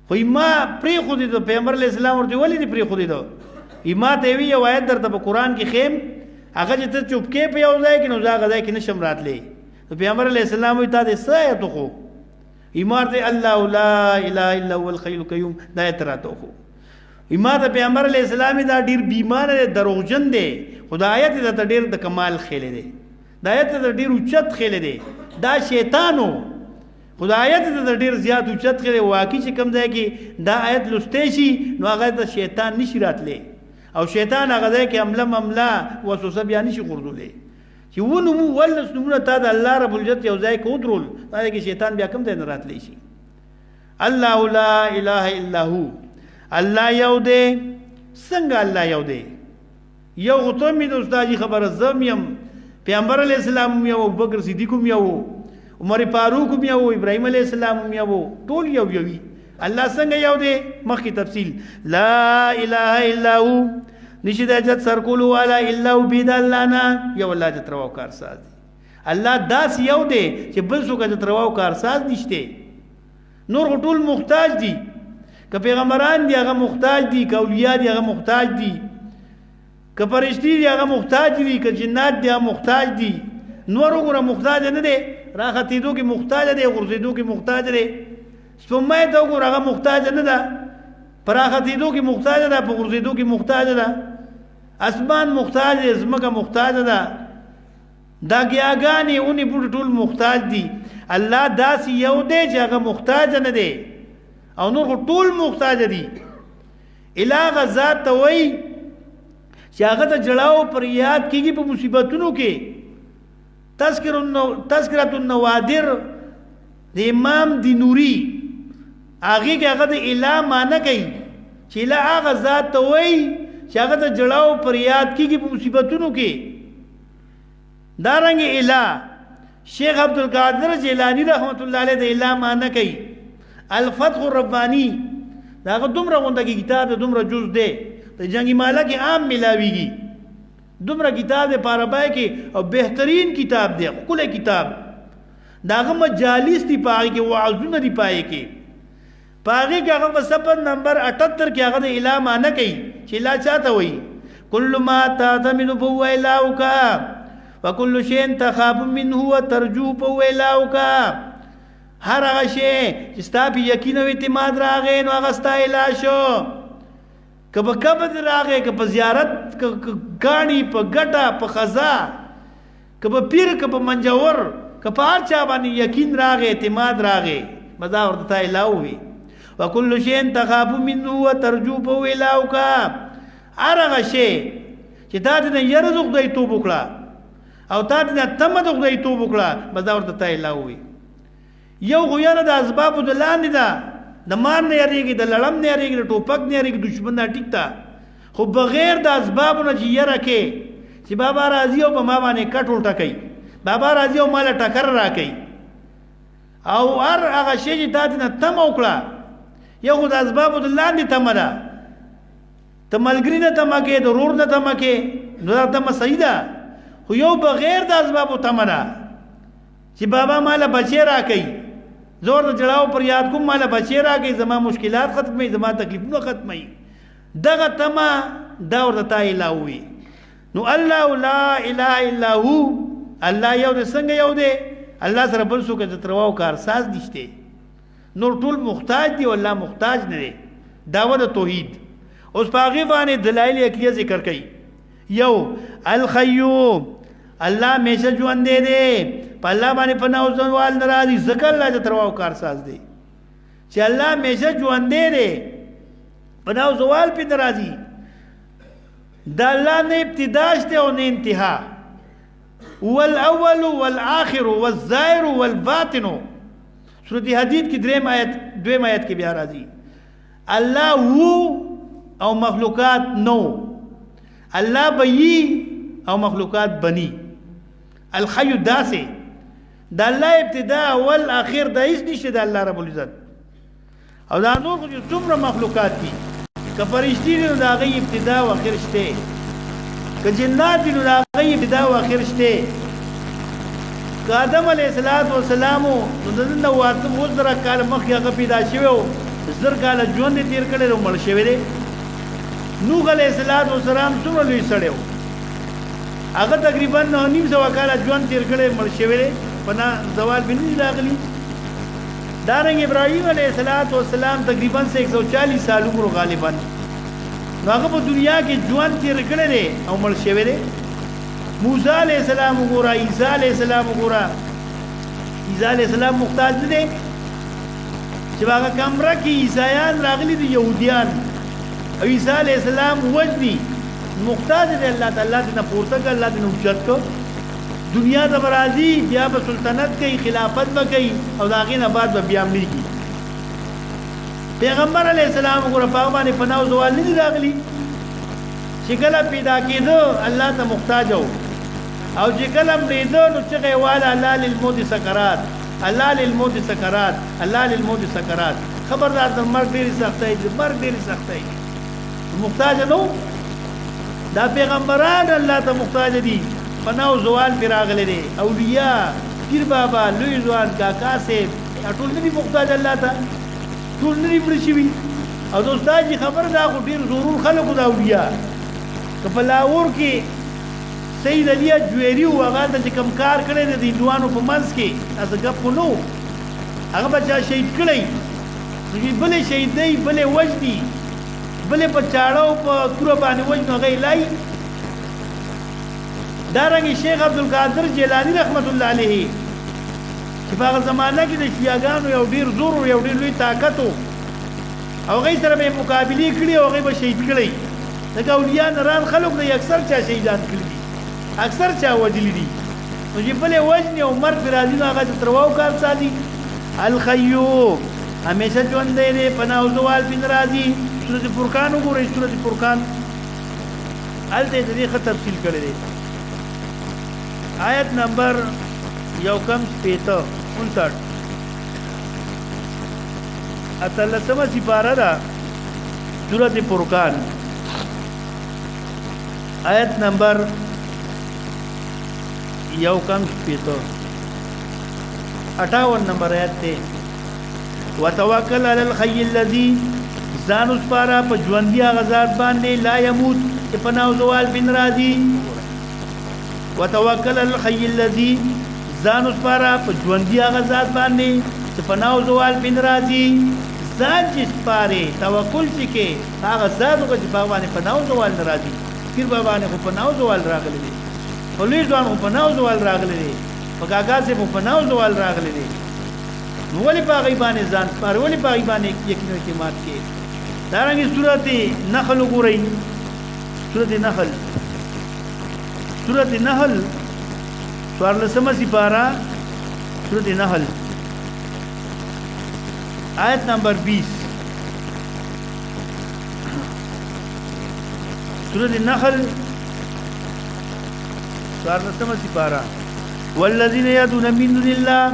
خو ما پرې خو دې پیغمبر علیه السلام ورته ولې دې پرې خو دې ما ته وی یو آیت درته په قرآن کې خیم هغه چې ته چوپکې په یو ځای کې نو هغه ځای کې نشم راتلی نو پیغمبر علیه السلام وی تا دې څه آیت خو ما ته الله لا اله الا هو الحي القيوم دا آیت راته خو ما ته پیغمبر علیه السلام دا ډېر بیمار دی دروغجن دی خو دا آیت درته ډېر د کمال خیلی دی دا آیت درته ډېر اوچت خیلی دی دا شیطانو خدا آیت ته ډیر زیات اوچت کړي واقعي چې کم ځای کې دا آیت لسته شي نو هغه د شیطان نشي راتلی او شیطان هغه ځای کې عمله وسوسه بیا نشي غورځولی چې ونه مو ولس نمونه تا د الله رب العزت یو ځای کې ودرول دا کې شیطان بیا کم ځای نه راتلی شي. الله لا اله الا هو الله یو دی. څنګه الله یو دی؟ یو غوته مې د استاد خبره زم یم پیغمبر علیہ السلام یو ابوبکر صدیق یو عمر فاروق هم یو، ابراهیم علیہ السلام هم یو، ټول یو یوي. الله څنګه یو دی مخکې تفصیل. لا اله الا هو، نشي د حاجت سر کولو والا الا هو، بيد الله نه یو الله حاجت روا او کارساز دی. الله داس یو دی چې بل څوک حاجت روا او کارساز نشته. نور ټول محتاج دي، که پیغمبران دي هغه محتاج دي، که اولیاء دي هغه محتاج دي، که فرشتي دي هغه محتاج دي، که جنات دي هغه محتاج دي. نور وګوره محتاج نه دي، راختیدو کې محتاج دي، غرزیدو کې محتاج دي. سپمای ته وګوره هغه محتاج نه ده، پراختیدو کې محتاج ده، په غرزیدو کې محتاج ده. اسمان محتاج دی، زمکه محتاج ده، دا ګیاګانې اونې بوټ ټول محتاج دي. الله داسې یو دی چې هغه محتاج نه دی او نور ټول محتاج دي. الهغه ذات ته وایي چې هغه ته جړاو پر یاد کېږي په مصیبتونو کې. تذکرة النوادر د امام دی نوري هغې کې هغه د اله معنی کوي چې اله هغه ذات ته وایي چې هغه ته جړاو پر یاد کېږي په مصیبتونو کې. دارنګې اله شیخ عبدالقادر جیلانی رحمت الله علیه د اله معنی کوي. الفتح الربانی دا هغه دومره غونډه کې کتاب د دومره جز دی د جنگی مالا کې عام ملاویږي. دومره کتاب دی په عربی کې او بهترین کتاب دی، ښکلی کتاب. د هغه مجالس دي په هغې کې، وعظونه دي په هغې کې. په هغې کې هغه په صفحه نمبر 78 کې هغه د اله معنی کوي چې اله چاته وایي. کل ما تعتمد فهو الهک وکل شیء تخاف منه وترجو فهو الهک. هر هغه شی چې ستا په یقین او اعتماد راغی نو هغه ستا اله شو. که په قبض راغی، که په زیارت، که ګاڼي، په ګټه، په خزا، که په پیر، که په منجور، که په هر چا باندې یقین راغی، اعتماد راغی، مدا ورته تا اله وي. وکل شیء تخاف منه وترجو فهو الهک. هر هغه شی چې تا دې نه یره د خدای توب وکړه او تا دې نه تمه د خدای توب وکړه، مدا ورته تا اله وي. یو خو یره د اسبابو د لاندې ده، د مار نه یریږي، د لړم نه یریږي، د ټوپک نه یریږي، دشمن نه ټیک ده. خو بغیر د اسبابو نه چې یره کې چې بابا راځي او په ما باندې کټ الټه کوي، بابا راځي او ماله ټکر راکوي، او هر هغه شی چې تا دې نه تمه وکړه. یو خو د اسبابو د لاندې تمه ده، ته ملګري نه تمه کې، د ورور نه تمه کې، نو دا تمه صحیح ده. خو یو بغیر د اسبابو تمه ده چې بابا ماله بچی راکوي، زور د جړاو پر یاد کوم، ماله بچی راکوي، زما مشکلات ختموي، زما تکلیفونه ختموي. دغه تمه دا ورته تا اله وي. نو الله لا اله الا هو، الله یو دی. څنګه یو دی؟ الله سره بل څوک عزت روا او کارساز نشته. نور ټول محتاج دي او الله محتاج نه دی. دعوه د توحید. اوس په هغې باندې دلایل عقلیه ذکر کوي. یو الخیوم، الله همیشه ژوندی دی، په الله باندې پناه او زوال نه راځي، ځکه الله عزت روا او کارساز دی. چې الله همیشه ژوندی دی، پناه او زوال پې نه راځي. د الله نه ابتدا شته او نه انتها. والاول والآخر والظاهر والباطن. سورۃ حدید کې دویم آیت کې بیا راځي. الله وو او مخلوقات نو، الله بئی او مخلوقات بنی. الحی داسه د الله ابتدا اول اخر د هیڅ نشته د الله رب العزت. او دا نور چې څومره مخلوقات دي، که فرشتي دي نو د هغې ابتدا او اخر شته، که جنات دي نو د هغې ابتدا او اخر شته. که آدم علیه السلام نو د نن 9,000 کاله مخکې هغه پیدا شوی و، 1000 کاله ژوند یې تېر کړی او مړ شوی دی. نوح علیه السلام څومره لوی سړی و، هغه تقریبا 9,500 کاله ژوند تېر کړی مړ شوی دی، په زوال به نه راغلی. دارنګ ابراهیم علیه السلام تقریبا 140 سال عمر غالبا، نو هغه په دنیا کې ژوند تېر کړی دی او مړ شوی دی. موسی علیه السلام وګوره، عیسی علیه السلام وګوره. عیسی علیه السلام محتاج نه دی چې په هغه کمره کې عیسایان راغلي دي، یهودیان، او عیسی علیه السلام وجدي محتاج دی الله تعالی دې نه پورته کړ، الله دې نه اوچت کړ. دنیا ته به راځي، بیا به سلطنت کوي، خلافت به کوي، او د هغې نه بعد به بیا مړېږي. پیغمبر علیه السلام وګوره په هغه باندې پناه او زوال نه دي راغلي. چې کله پیدا کېده الله ته محتاج و، او چې کله مړېده نو چغې یې واله الله للموت سکرات، الله للموت سکرات، الله للموت سکرات. خبردار د مرګ ډېری سختۍ دي، مرګ ډېری سختۍ دي. محتاج نو دا پیغمبران الله ته محتاج دي. پناه او زوال پر راغلي دي. اولیاء، پیر بابا، لوی ځوان، کاکا صاحب ټول نه دي محتاج الله ته، ټول نه دي مړه شوي. او د استاد جي خبر دا خو ډېر ضرور خلکو د اولیاء که په لاهور کې سید علی جویری و هغه د چې کوم کار کړی دی د هندوانو په منځ کې داسې ګپ خو نه و، هغه به چا شهید کړی، بلې شهیدۍ، بلې وژني، بلې په چاړه او په توره باندې وژنو، هغه یې لایي. دارنګې شیخ عبدالقادر جیلاني رحمت الله علیه چې په هغه زمانه کې د شیعاګانو یو ډېر زور و، یو ډېر لوی طاقت و، او هغې سره به یې مقابلې کړي او هغې به شهید کړی. لکه اولیاء نران خلق دی اکثر چا شهیدان کړي دي، اکثر چا وجلی دي. نو چې بلې وژنې او مرګ پرې راځي نو هغه چې ترواو کار ساتي. الخیوم همیشه ژوندی دی، پناه او زوال پې نه راځي. سورت فرقان وګورئ، سورت فرقان هلته یې د دې ښه تفصیل کړی دی. آیت نمبر 159 اتلسمه سپاره ده سورت فرقان، آیت نمبر 58 نمبر آیت ته وتوکل علی الحی الذی ځان وسپاره په ژوندي هغه ذات باندې لا يموت چې پناه او زوال بن راځي. وتوکل علی الحی الذی ځان وسپاره په ژوندي هغه ذات باندې چې پناه او زوال بن راځي. ځان چې سپاره توکل چې کې هغه ذات وګ چې په باندې پناه او زوال نه راځي. پیر بابا نه په پناه او زوال راغلي دي، په لوی ځوان په پناه او زوال راغلي دي، په کاکا سي په پناه او زوال راغلي دي. نو ولې په هغې باندې ځان سپاره، ولې په هغې باندې یقین او اعتماد کې. دارنګې سورت نحل وګورئ، سورت نحل، سورت نحل 14مه سپاره، سورت نحل آیت نمبر 20. سورت نحل 14مه سپاره والذین یدعون من دون الله،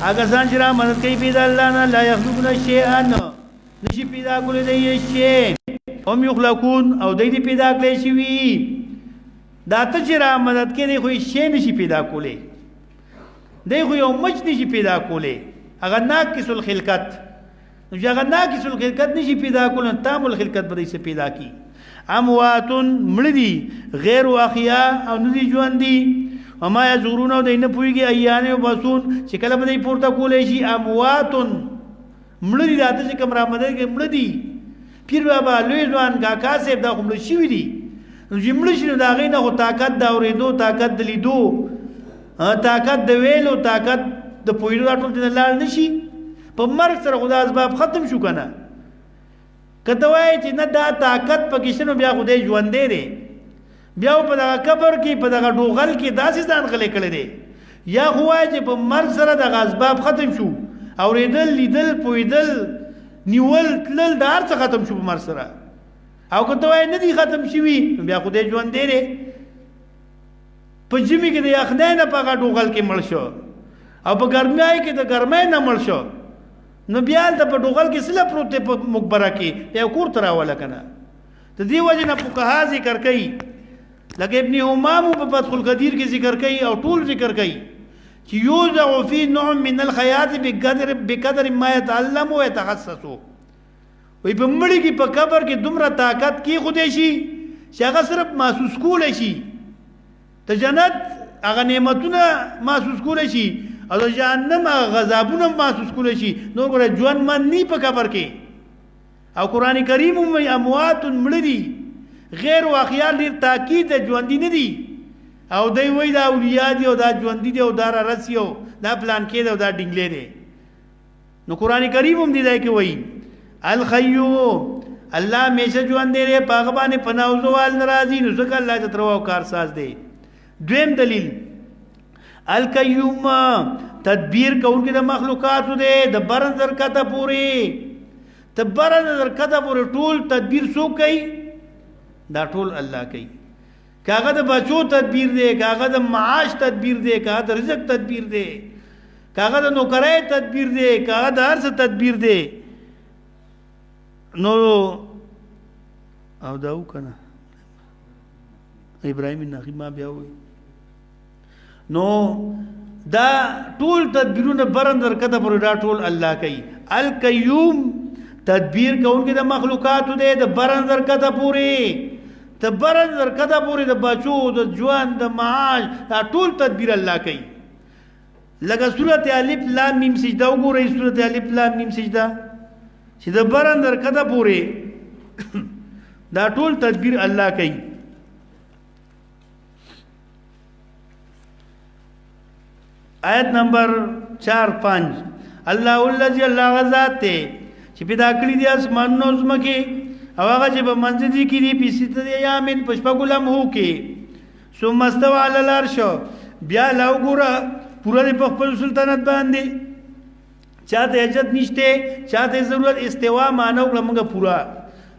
هغه ځان چې را مدد کوي بې د الله نه، لا یخلقون شیئا نشي پیدا کولی دی شی، هم یخلقون او دی دې پیدا کړی شوي. دا ته چې را مدد کوي دی خو شی نشي پیدا کولی، دی خو یو مچ نشي پیدا کولی، هغه ناقص الخلقت. نو چې هغه ناقص الخلقت نشي پیدا کولی، تام الخلقت به دی څه پیدا کړي. امواتن مړه دي، غیر احیا او نه دي ژوندي. وما یشعرون او دی نه پوهېږي ایانې یبعثون چې کله به دی پورته کولی شي. امواتن مړه دي، دا ته چې کوم را مدد کوي مړه دي. پیر بابا، لوی ځوان، کاکا صاحب دا خو مړه شوي دي. نو چې مړه شي نو د هغې نه خو طاقت د اورېدو، طاقت د لیدو، طاقت د ویلو، طاقت د پوهېدو دا ټول ته لاړ نه شي. په مرګ سره خو دا اسباب ختم شو که نه. که ته وایې چې نه دا طاقت پکې شته نو بیا خو دی ژوندی دی، بیا په دغه قبر کې په دغه ډوغل کې داسې ځان غلی کړی دی. یا خو وایې چې په مرګ سره دغه اسباب ختم شو، اورېدل، لیدل، پوهېدل، نیول، تلل، دا هر څه ختم شو په مرګ سره. او که ته وایې نه دي ختم شوي نو بیا خو دی ژوندی دی. په ژمي کې د یخنۍ نه په هغه ډوغل کې مړ شو، او په ګرمۍ کې د ګرمۍ نه مړ شو، نو بیا هلته په ډوغل کې څه پروت دی په مقبره کې، یو کور ته راوله که نه. د دې وجې نه فقها ذکر کوي، لکه ابن همام په فتح القدیر کې ذکر کوي او ټول ذکر کوي چې یوضع فی نوع من الخیاط بقدر ما یتعلم و یتخصص. وی په مړي کې په قبر کې دومره طاقت کېښودی شي چې هغه صرف محسوس کولی شي، د جنت هغه نعمتونه محسوس کولی شي او د جهنم هغه غذابونه محسوس کولی شي. نور ګوره ژوندمند نی په قبر کې. او قرآن کریم هم وایي اموات مړه دي، غیر واقعیان ډېر تاکید د ژوندي نه دي. او دی وایي دا اولیاء دي او دا ژوندي دي او دا رارسي او دا پلان کې دی او دا ډینګلی دی. نو قرآن کریم هم دې ځای کې وایي الخیو، الله همیشه ژوندی دی، په هغه باندې پناه او زوال نه راځي. نو ځکه الله ته روا او کارساز دی. دویم دلیل القیوم، تدبیر کوونکی د مخلوقاتو دی، د بر نظر کته پورې، ته بر نظر کته پورې ټول تدبیر څوک کوي؟ دا ټول الله کوي. که هغه د بچو تدبیر دی، که هغه د معاش تدبیر دی، که هغه د رزق تدبیر دی، کاغه د نوکرای تدبیر دی کاغه د هر څه تدبیر دی نو او دا وکنه ابراهیم نخی ما بیا وي نو دا ټول تدبیرونه برندر کده پر دا ټول الله کوي القیوم تدبیر کوونکی د مخلوقاتو دی د برندر کده پوری ته برندر کده پوری د بچو د جوان د معاش دا ټول تدبیر الله کوي لکه سورۃ الف لام میم سجده وګورئ سورۃ الف لام میم سجده چې د برندر کده پوری دا ټول تدبیر الله کوي آیت نمبر 4-5 الله الذي الله غذات ته چې پیدا کړی دي اسمانونو زمکه او هغه چې په منځ دي کې دي پیسې یامن پشپګلم هو کې ثم استوى على العرش بیا لاو ګوره پورا په خپل سلطنت باندې چاته اجت نشته چاته ضرورت استوا مانو لمغه پورا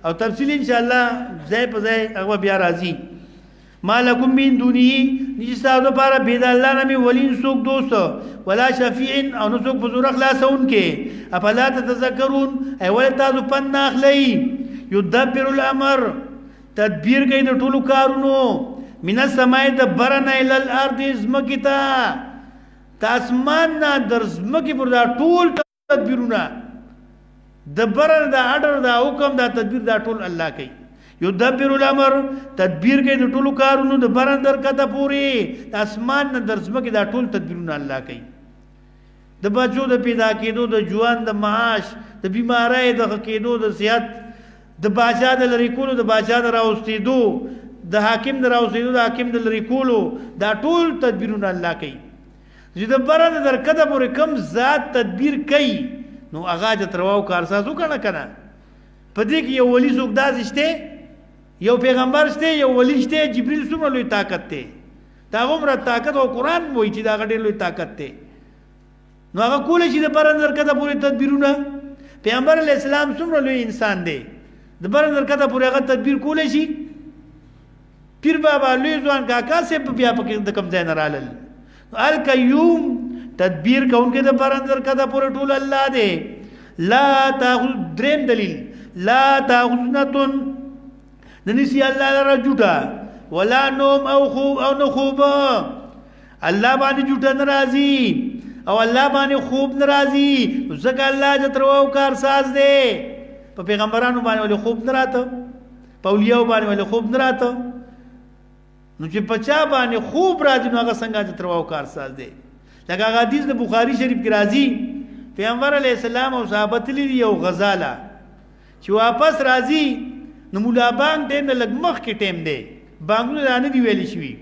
او تفصیل ان شاء الله ځای په ځای هغه بیا راځي مالکم من دونه نجستاو پارا بيد الله نمی ولین سوک دوست ولا شفیع او نسوک بزور اخلاصون کے افلا تتذکرون ای ولی تازو پن ناخلی یدبر الامر تدبیر کئی در طولو کارونو من السمائی در برن الى الارد ازمکی تا اسمان نا در ازمکی پر دا طول تدبیرونا در برن دا عدر دا حکم دا تدبیر دا طول اللہ کئی یدبر الامر تدبیر کوي د ټولو کارونو د برندر کته پوری د اسمان نه درځمه کې دا ټول تدبیرونه الله کوي د بچو د پیدا کېدو د جوان د معاش د بیماری د کېدو د صحت د بادشاہ د لری کولو د بادشاہ د راوستېدو د حاکم د راوستېدو د حاکم د لری کولو دا ټول تدبیرونه الله کوي چې د برندر کته پوری کم ذات تدبیر کوي نو هغه د ترواو کارسازو کنه په دې کې یو ولی څوک داسشته یو پیغمبر شته یو ولی شته جبرئیل څومره لوی طاقت ته دا عمره طاقت او قران وایي چې دا غډې لوی طاقت ته نو هغه کول شي د برندر کته پوری تدبیرونه پیغمبر علی السلام څومره لوی انسان دی د برندر کته پوری هغه تدبیر کول شي پیر بابا لوی ځوان کاکا سے بیا پکې د کم ځای نه رالل القیوم تدبیر کوونکې د برندر کته پوری ټول الله دی لا تاخذ دریم دلیل لا تاخذنتن ننسی اللہ لرا جوٹا ولا نوم او خوب او نخوب اللہ بانی جوٹا نرازی او اللہ بانی خوب نرازی زکا اللہ جترواو کار ساز دے پا پیغمبرانو بانی والی خوب نراتا پا اولیاءو بانی والی خوب نراتا نو چی پچا بانی خوب رازی نو آگا سنگا جترواو کار ساز دے لکہ آگا حدیث نے بخاری شریف کی رازی پیغمبر علیہ السلام او صحابت لی یو غزالا چی واپس رازی نو مولا بانگ ټیم نه لګ مخ کې ټیم دی بانګونه نه دی ویل شي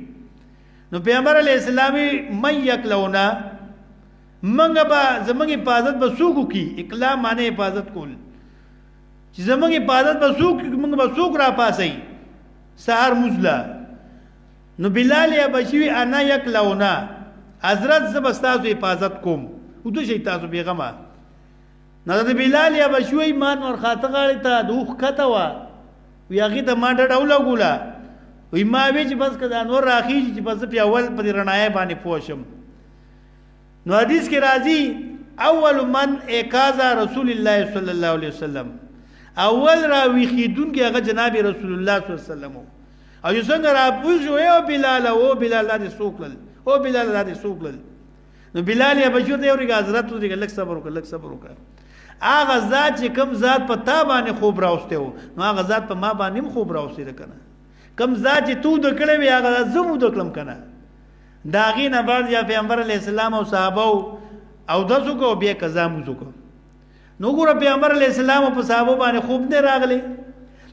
نو پیغمبر علی السلامي مې یکلونا منګه با زمنګ حفاظت به سوق کی اقلا معنی حفاظت کول چې زمنګ حفاظت به سوق منګه به سوق را پاسي سحر مزلا نو بلال یا بشوی انا یکلونا حضرت زبستاسو حفاظت کوم او تو شي تاسو بیغمه نه د بلال یا بشوی مان ور خاطه غاړه ته دوخ کته وا وی هغه ته ما ډډ اوله ګولا وی ما وی چې بس کدا نور راخی چې بس په اول په رڼای باندې پوښم نو حدیث کې راځي اول من اکازا رسول الله صلی الله علیه وسلم اول را وی خیدون کې هغه جناب رسول الله صلی الله علیه وسلم او یو څنګه را پوښو او بلال دې سوکل او بلال دې سوکل نو بلال یا بشور دی اورګه حضرت دې لک صبر وکړه آغا ذات چې کم ذات په تا باندې خوب راوسته و نو آغا ذات په ما باندې خوب راوسته ده کنه کم ذات چې تو د کړه وی آغا زمو د کلم کنه داغي نه بعد یا پیغمبر علی السلام او صحابه او داسو کو بیا قضا موزو کو نو ګور پیغمبر علی السلام په صحابه باندې خوب نه راغله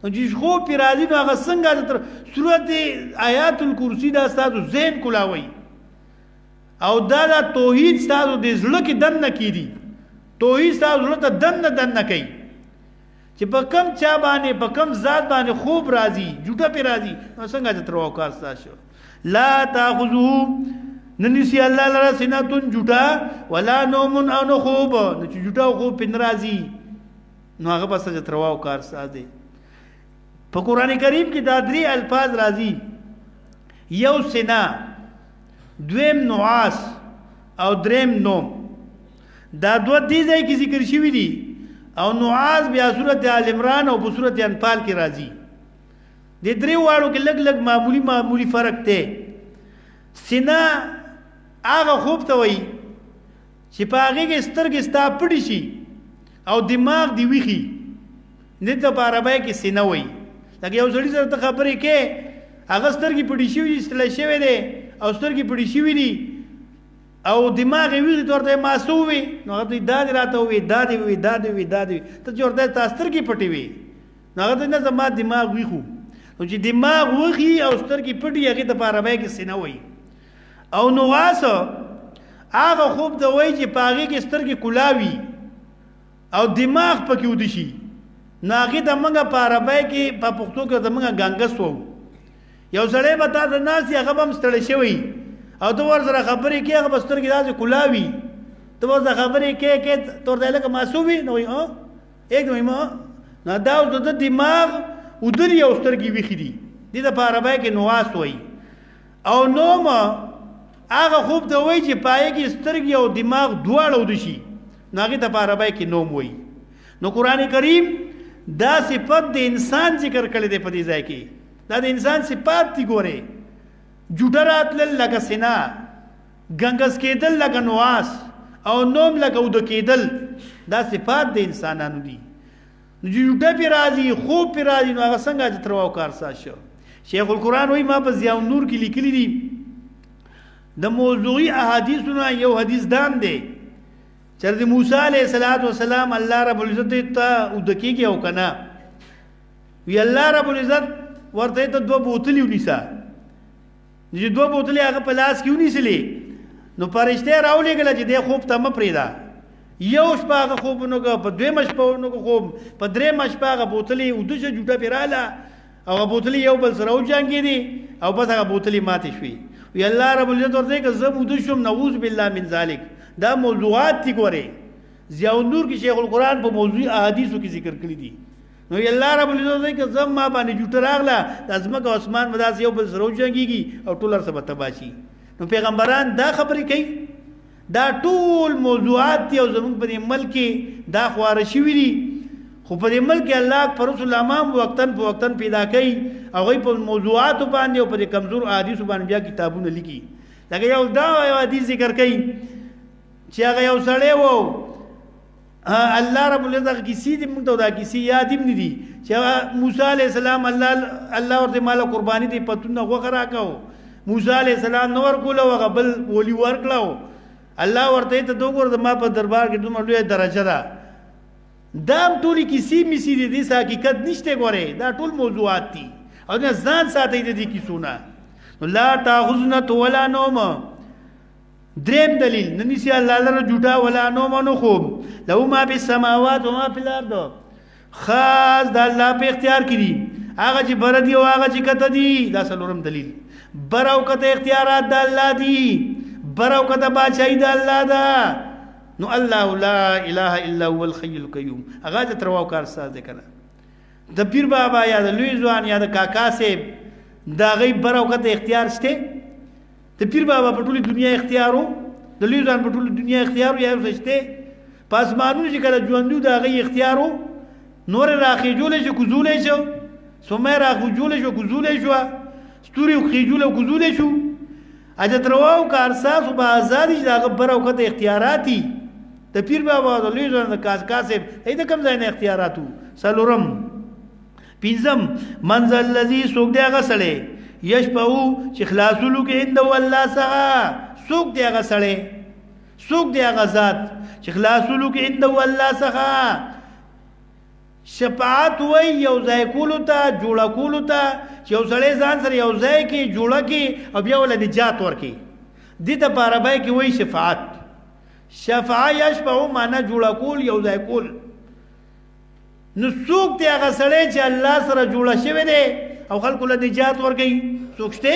نو چې خوب پی راځي نو هغه څنګه تر سورته آیات الکرسی دا ستاسو ذهن کولاوي او دا توحید ستاسو د زړه کې دنه کیدی توحید ستاسو زړه ته دنه کوي چې په کم چا باندې په کم ذات باندې خوب راځي جوټه پی راځي نو څنګه تر وکړ تاسو لا تاخذو ننسی الله لرا سنتون جوټه ولا نوم او نو خوب نو چې جوټه خوب پین راځي نو هغه بس تر وکړ ساده په قران کریم کې دا درې الفاظ راځي یو سنا دویم نواس او دریم نوم دا دوه دې ځای کې ذکر شوي دي او نعاس بیا سورت آل عمران او په سورت انفال کې راځي د درې واړو کې لږ لږ معمولی فرق دی سینه هغه خوب ته وایي چې په هغې کې سترګې ستا پټې شي او دماغ دې ویښي دې ته په عربی کې سینه وایي لکه یو سړي سره ته خبرې کې هغه سترګې پټې شوي دي ستړی شوی دی او سترګې پټې شوي دي او دماغ یې ویښ ته ورته ما څه ووي نو هغه ته دا دې راته ووي دا دې ووي دا دې ووي دا دې ووي ته چې ورته تا سترګې پټې وي نو هغه ته نه زما دماغ ویښو نو چې دماغ وخي او سترګې پټې هغې ته په عربی کې سینه وایي او نعاس هغه خوب ته وایي چې په هغې کې سترګې کلاوي او دماغ پکې وده شي نو هغې ته موږ په عربی کې په پښتو کې ته موږ ګنګس وو یو سړی به تا ته ناست هغه به هم ستړی شوی او ته ورسره خبرې کې هغه به سترګې داسې کلاوي ته ورسره خبرې کې ته ورته لکه معصوم وي نو وایي एकदम وایي نو دا اوس د دماغ ودري او سترګې ویښې دي دې ته په عربی کې نواس وایي او نوم هغه خوب ته وایي چې په هغې کې سترګې او دماغ دواړه وده شي نو هغې ته په عربی کې نوم وایي نو قرآن کریم دا صفت د انسان ذکر کړی دی په دې ځای کې دا د انسان صفات دي ګورې جوټه راتلل لکه سینه ګنګس کېدل لکه نواس او نوم لکه اوده کېدل دا صفات د انسانانو دي نو جوټه پې راځي خوب پې راځي نو هغه څنګه چې تروا او کارساز شو شیخ القرآن وایي ما په ضیاء النور کې لیکلي دي د موضوعي احادیثو نه یو حدیث دام دی چې د موسی علیه السلام الله رب العزت ته اوده کېږي او که نه وی الله رب العزت ورته ته دوه بوتلې ونیسه چې دوه بوتلې هغه په لاس کې ونیسلې نو فرشته راولېږله چې دې خوب ته مه پرېږده یو شپه هغه خوب ونکړه په دویمه شپه ونکړه خوب په درېیمه شپه هغه بوتلې اوده شه جوټه پرې راغله او هغه بوتلې یو بل سره وجنګېدې او بس هغه بوتلې ماتې شوې وی الله رب العزت ورته که زه اوده شوم نعوذ بالله من ذلک دا موضوعات دي ګورې ضیاء النور کې شیخ القرآن په موضوعي احادیثو کې ذکر کړي دي نو الله رب العزت که زم ما باندې جوټه راغله د ځمکه او اسمان به داسې یو بل سره وجنګېږي او ټول هر څه به تباه شي نو پیغمبران دا خبرې کوي دا ټول موضوعات دي او زموږ په دې ملک کې دا خواره شوي دي خو په دې ملک کې الله پر رسول امام وقتاً په وقتاً پیدا کوي هغوی په موضوعاتو باندې او په دې کمزور احادیثو باندې بیا کتابونه لیکي لکه یو دا یو حدیث ذکر کوي چې هغه یو سړی و الله رب العزت کسی دې موږ ته دا کسی یاد هم نه دي چې موسی علیه السلام الله ورته ماله قرباني دی پتونه غوښه راکاو موسی علیه السلام نو ورکوله هغه بل ولی ورکړو الله ورته ته دو ګور ما په دربار کې دومره لویه درجه ده دا هم ټولې کیسې میسې دي دې حقیقت نشته ګورې دا ټول موضوعات دي او نه ځان ساتئ د دې کیسو نه لا تاخذنه ولا نوم دریم دلیل ننیسی الله لره جوټه ولا نوم نو خوب له ما په سماوات او ما په الارض خاص د الله په اختیار کې دي هغه چې بر دي او هغه چې کته دي دا څلورم دلیل بر او کته اختیارات د الله دي بر او کته بادشاہي د الله ده نو الله لا اله الا هو الحي القيوم هغه ته تروا کار ساز کنه د پیر بابا یا د لوی ځوان یا د کاکا سیب دا غي بر او کته اختیار شته د پیر بابا په ټولې دنیا اختیارو د لوی ځوان په ټولې دنیا اختیارو یا شته پاسمانونو چې کله ژوندو دا غي اختیارو نور راخېجولې شو کوزولې شو سمه راخېجولې شو کوزولې شو ستوري خېجولې کوزولې شو اجه ترواو کارساز او آزادي چې هغه بر او کته اختیاراتي د پیر بابا د لوی ځوان د کاسب اې د کم ځای نه اختیاراتو سلورم پینځم منزل الذي سوق دی هغه سړی یشفعو چې خلاصولو کې عنده الله سره سوق دی هغه سړی سوق دی هغه ذات چې خلاصولو کې عنده الله سره شفاعت وای یو ځای کولو ته جوړه کولو ته چې یو سړی ځان سره یو ځای کې جوړه کې او بیا ول نجات ورکي دې ته په عربی کې وای شفاعت شفاعه یشفعو معنا جوړه کول یو ځای کول نو څوک دی هغه سړی چې الله سره جوړه شوی دی او خلکو له نجات ورکوي څوک شته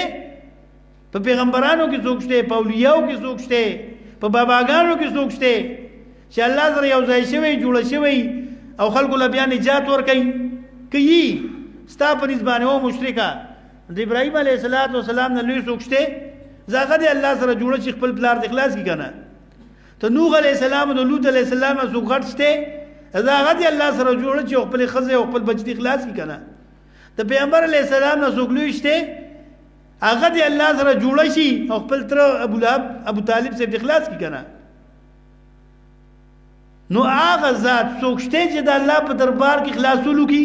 په پیغمبرانو کې څوک شته په اولیاءو کې څوک شته په باباګانو کې څوک شته چې الله سره یو ځای شوی جوړه شوی او خلکو له بیا نجات ورکوي کوي ستا په نسبانه او مشرکه د ابراهیم علیه السلام نه لوی څوک شته زاغه دی الله سره جوړه چې خپل پلار د اخلاص کی کنه ته نوح علیہ السلام او لوط علیہ السلام سو غټ شته دا غدي الله سره جوړ چې خپل خزه او خپل بچی اخلاص کی کنه ته پیغمبر علیہ السلام نه سو غلو شته هغه دی الله سره جوړ شي او خپل تر ابو لهب ابو طالب سره اخلاص کی کنه نو هغه ذات سوکشته چې د الله په دربار کې خلاصولو کی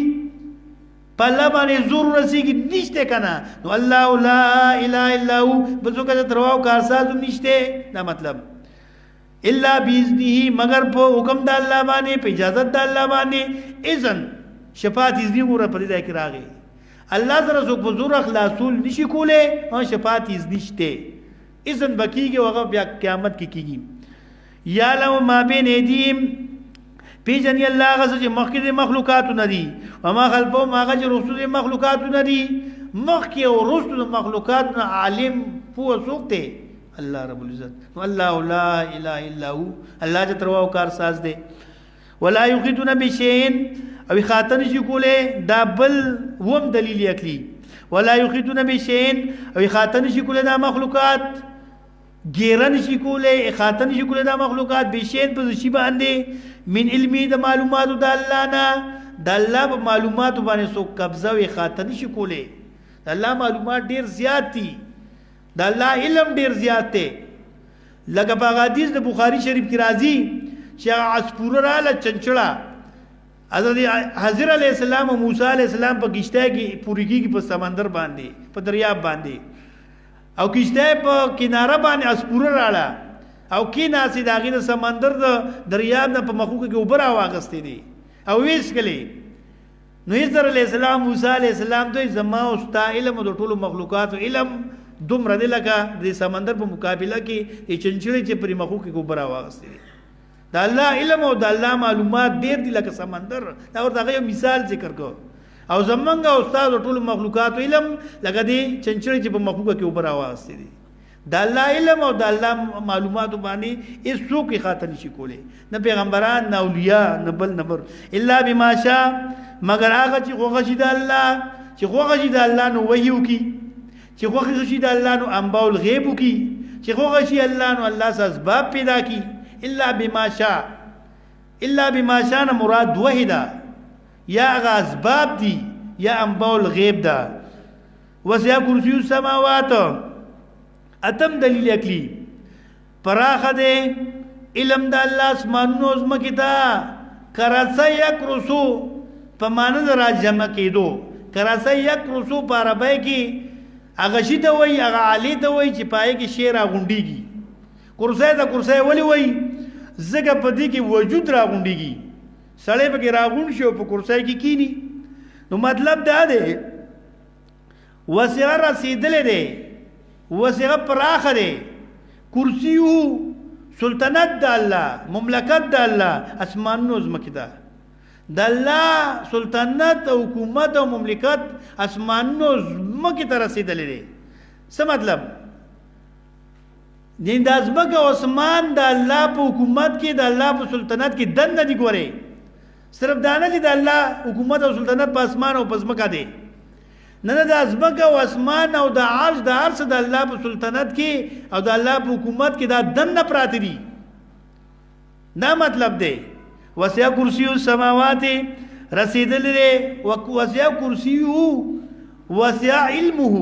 په الله باندې زور رسیږي نشته کنه نو الله لا اله الا هو بل څوک چې درواو کارساز نشته دا مطلب الا باذنه مگر په حکم د الله باندې په اجازه د الله باندې اذن شفاعت اذن ګوره په دې کې راغی الله سره څوک په زور خلاصول نشي کوله او شفاعت اذن نشته اذن بکیږي هغه بیا قیامت کې کیږي یا لو ما بین ایدیم پیجن الله غزه چې مخکې د مخلوقات ندي او ما خلفو ما غزه رسول مخلوقات ندي مخکې او رسول مخلوقات عالم پوه سوکته الله رب العزت الله لا اله الا هو الله چې ترواو کار ساز دی ولا یقیدون بشیء او خاطن شي کوله دا بل وم دلیل عقلی ولا یقیدون بشیء او خاطن شي کوله دا مخلوقات ګیرن شي کوله خاطن شي کوله دا مخلوقات بشیء په شی باندې من علمي د معلوماتو د الله نه د الله په معلوماتو باندې سو قبضه وي خاطن شي کوله د الله معلومات ډیر زیات دي د الله علم ډیر زیات دی لکه په حدیث د بخاری شریف کې راځي چې عصفور رااله چنچړه حضرت حضر علیہ السلام او موسی علیہ السلام په کشته کې پوری کې په سمندر باندې په دریاب باندې او کشته په کناره باندې عصفور رااله او کې ناسي داغې د سمندر د دریاب نه په مخوکه کې اوبر واغستې دي او ویس کلی نو حضر علیہ السلام موسی علیہ السلام دوی زما او ستا علم د ټولو مخلوقات علم دومره دی لکه د سمندر په مقابله کې چنچړې چې پرې مخو کې ګوبره واغستې د الله علم او د الله معلومات ډېر دي لکه سمندر دا ورته یو مثال ذکر کو او زمونږ او استاد ټول مخلوقات علم لکه دی چنچړې چې په مخو کې ګوبره واغستې دي د الله علم او د الله معلومات باندې هیڅ څوک خاطر نشي کولی نه پیغمبران نه اولیاء نه بل نبر الا بما شاء مگر هغه چې خوښ شي د الله چې خوښ شي د الله نو وحیو کی چې خوښ شي د الله نو انباء الغیب کی چې خوښ شي الله نو الله س اسباب پیدا کی الا بما شاء الا بما شاء مراد وحدا یا غ اسباب دي یا انباء الغیب دا وسع کرسی السماوات اتم دلیل عقلی پراخه ده علم د الله اسمانونو زمکه دا کراسه یک رسو په معنی د راجمه کېدو کراسه یک رسو په عربی کې هغه شي ته وای هغه علی ته وای چې پای کې شیر غونډيږي کرسي دا کرسي ولی وای زګه په دې کې وجود را غونډيږي سړی به را غونډ شو په کرسي کې کینی نو مطلب دا دی وسع رسیدل دی وسع پراخه دی کرسی سلطنت د الله مملکت د الله اسمانونو زمکه ده د الله سلطنت او حکومت او مملکت اسمانونو زمکه ته رسیدلې دي څه مطلب دین د ازمکه او اسمان د الله په حکومت کې د الله په سلطنت کې دن نه دی ګوري صرف دانه چې د الله حکومت او سلطنت په اسمان او په زمکه دی نه د ازمکه او اسمان او د عرش د عرش د الله په سلطنت کې او د الله په حکومت کې دا دن نه پراته دي دا مطلب دی وسع کرسی السماوات رسیدل دی وسع کرسی وسع علمه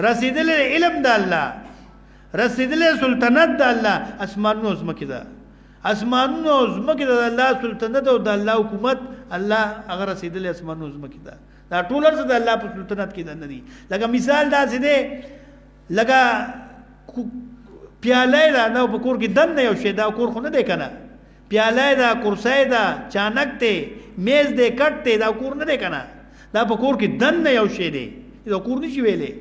رسیدل علم د الله رسیدل سلطنت د الله اسمانونو زمکه ده اسمانونو زمکه د الله سلطنت او د الله حکومت الله هغه رسیدل اسمانونو زمکه ده دا ټول څه د الله په سلطنت کې ده نه دي لکه مثال دا څه دی لکه پیاله دا نو په کور کې دن نه یو شی دا کور خو نه دی کنه پیاله دا کرسی دا چانک ته میز دی کټ ته دا کور نه دی کنه دا په کور کې دن نه یو شی دی دا کور نشي ویلې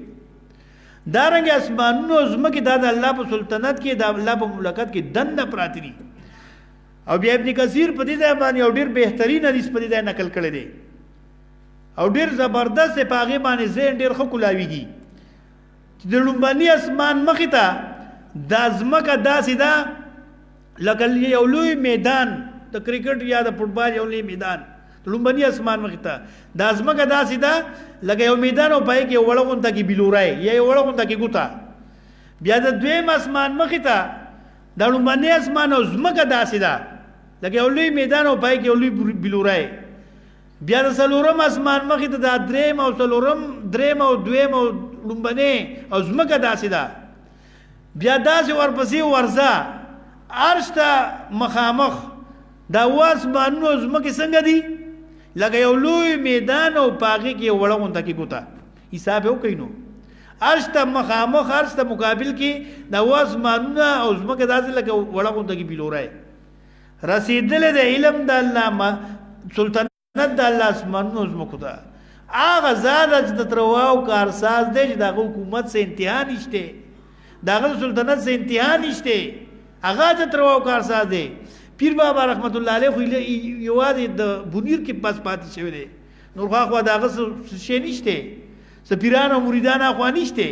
دا رنګ اسمانونو زمکه دا د الله په سلطنت کې دا الله په مملکت کې دن نه پراتی دي او بیا ابن کثیر په دې باندې او ډیر بهترین حدیث په دې نقل کړی دی او ډیر زبردست پاغه باندې زین ډیر خو کولاویږي چې د لومبني اسمان مخې ته د ازمکه داسې ده لکه یو لوی میدان د کرکټ یا د فوټبال یو لوی میدان لومبني اسمان مخې ته د ازمکه داسې ده لکه یو میدان او پای کې وړغون ته کې بلورای یا وړغون ته کې ګوتا بیا د دویم اسمان مخې ته دا لومبنی اسمان او زمکه داسې ده لکه یو لوی میدان او پای کې یو لوی بلورای بیا د څلورم اسمان مخې ته دا دریم او دویم او لومبنی او زمکه داسې ده بیا داسې ورپسې ورځه عرش ته مخامخ دا واسمانونو زمکه څنګه دي لکه یو لوی میدان او پاغي کې وړه غونډه کې ګوتا حساب یو کینو عرش ته مخامخ عرش ته مقابل کې دا واسمانونو او زمکه داسې لکه وړه غونډه کې بلورای رسیدل د علم د الله سلطنت د الله اسمانونو زمکو ته هغه زاده چې ترواو کارساز دی چې د حکومت سه انتها نشته دغه سلطنت سه انتها نشته هغه ته ترواو کارساز دی پیر بابا رحمت الله علیه خو یوازې د بنیر کې پاس پاتې شوی دی نور خو دغه څه نشته سپیران او مریدان خو نشته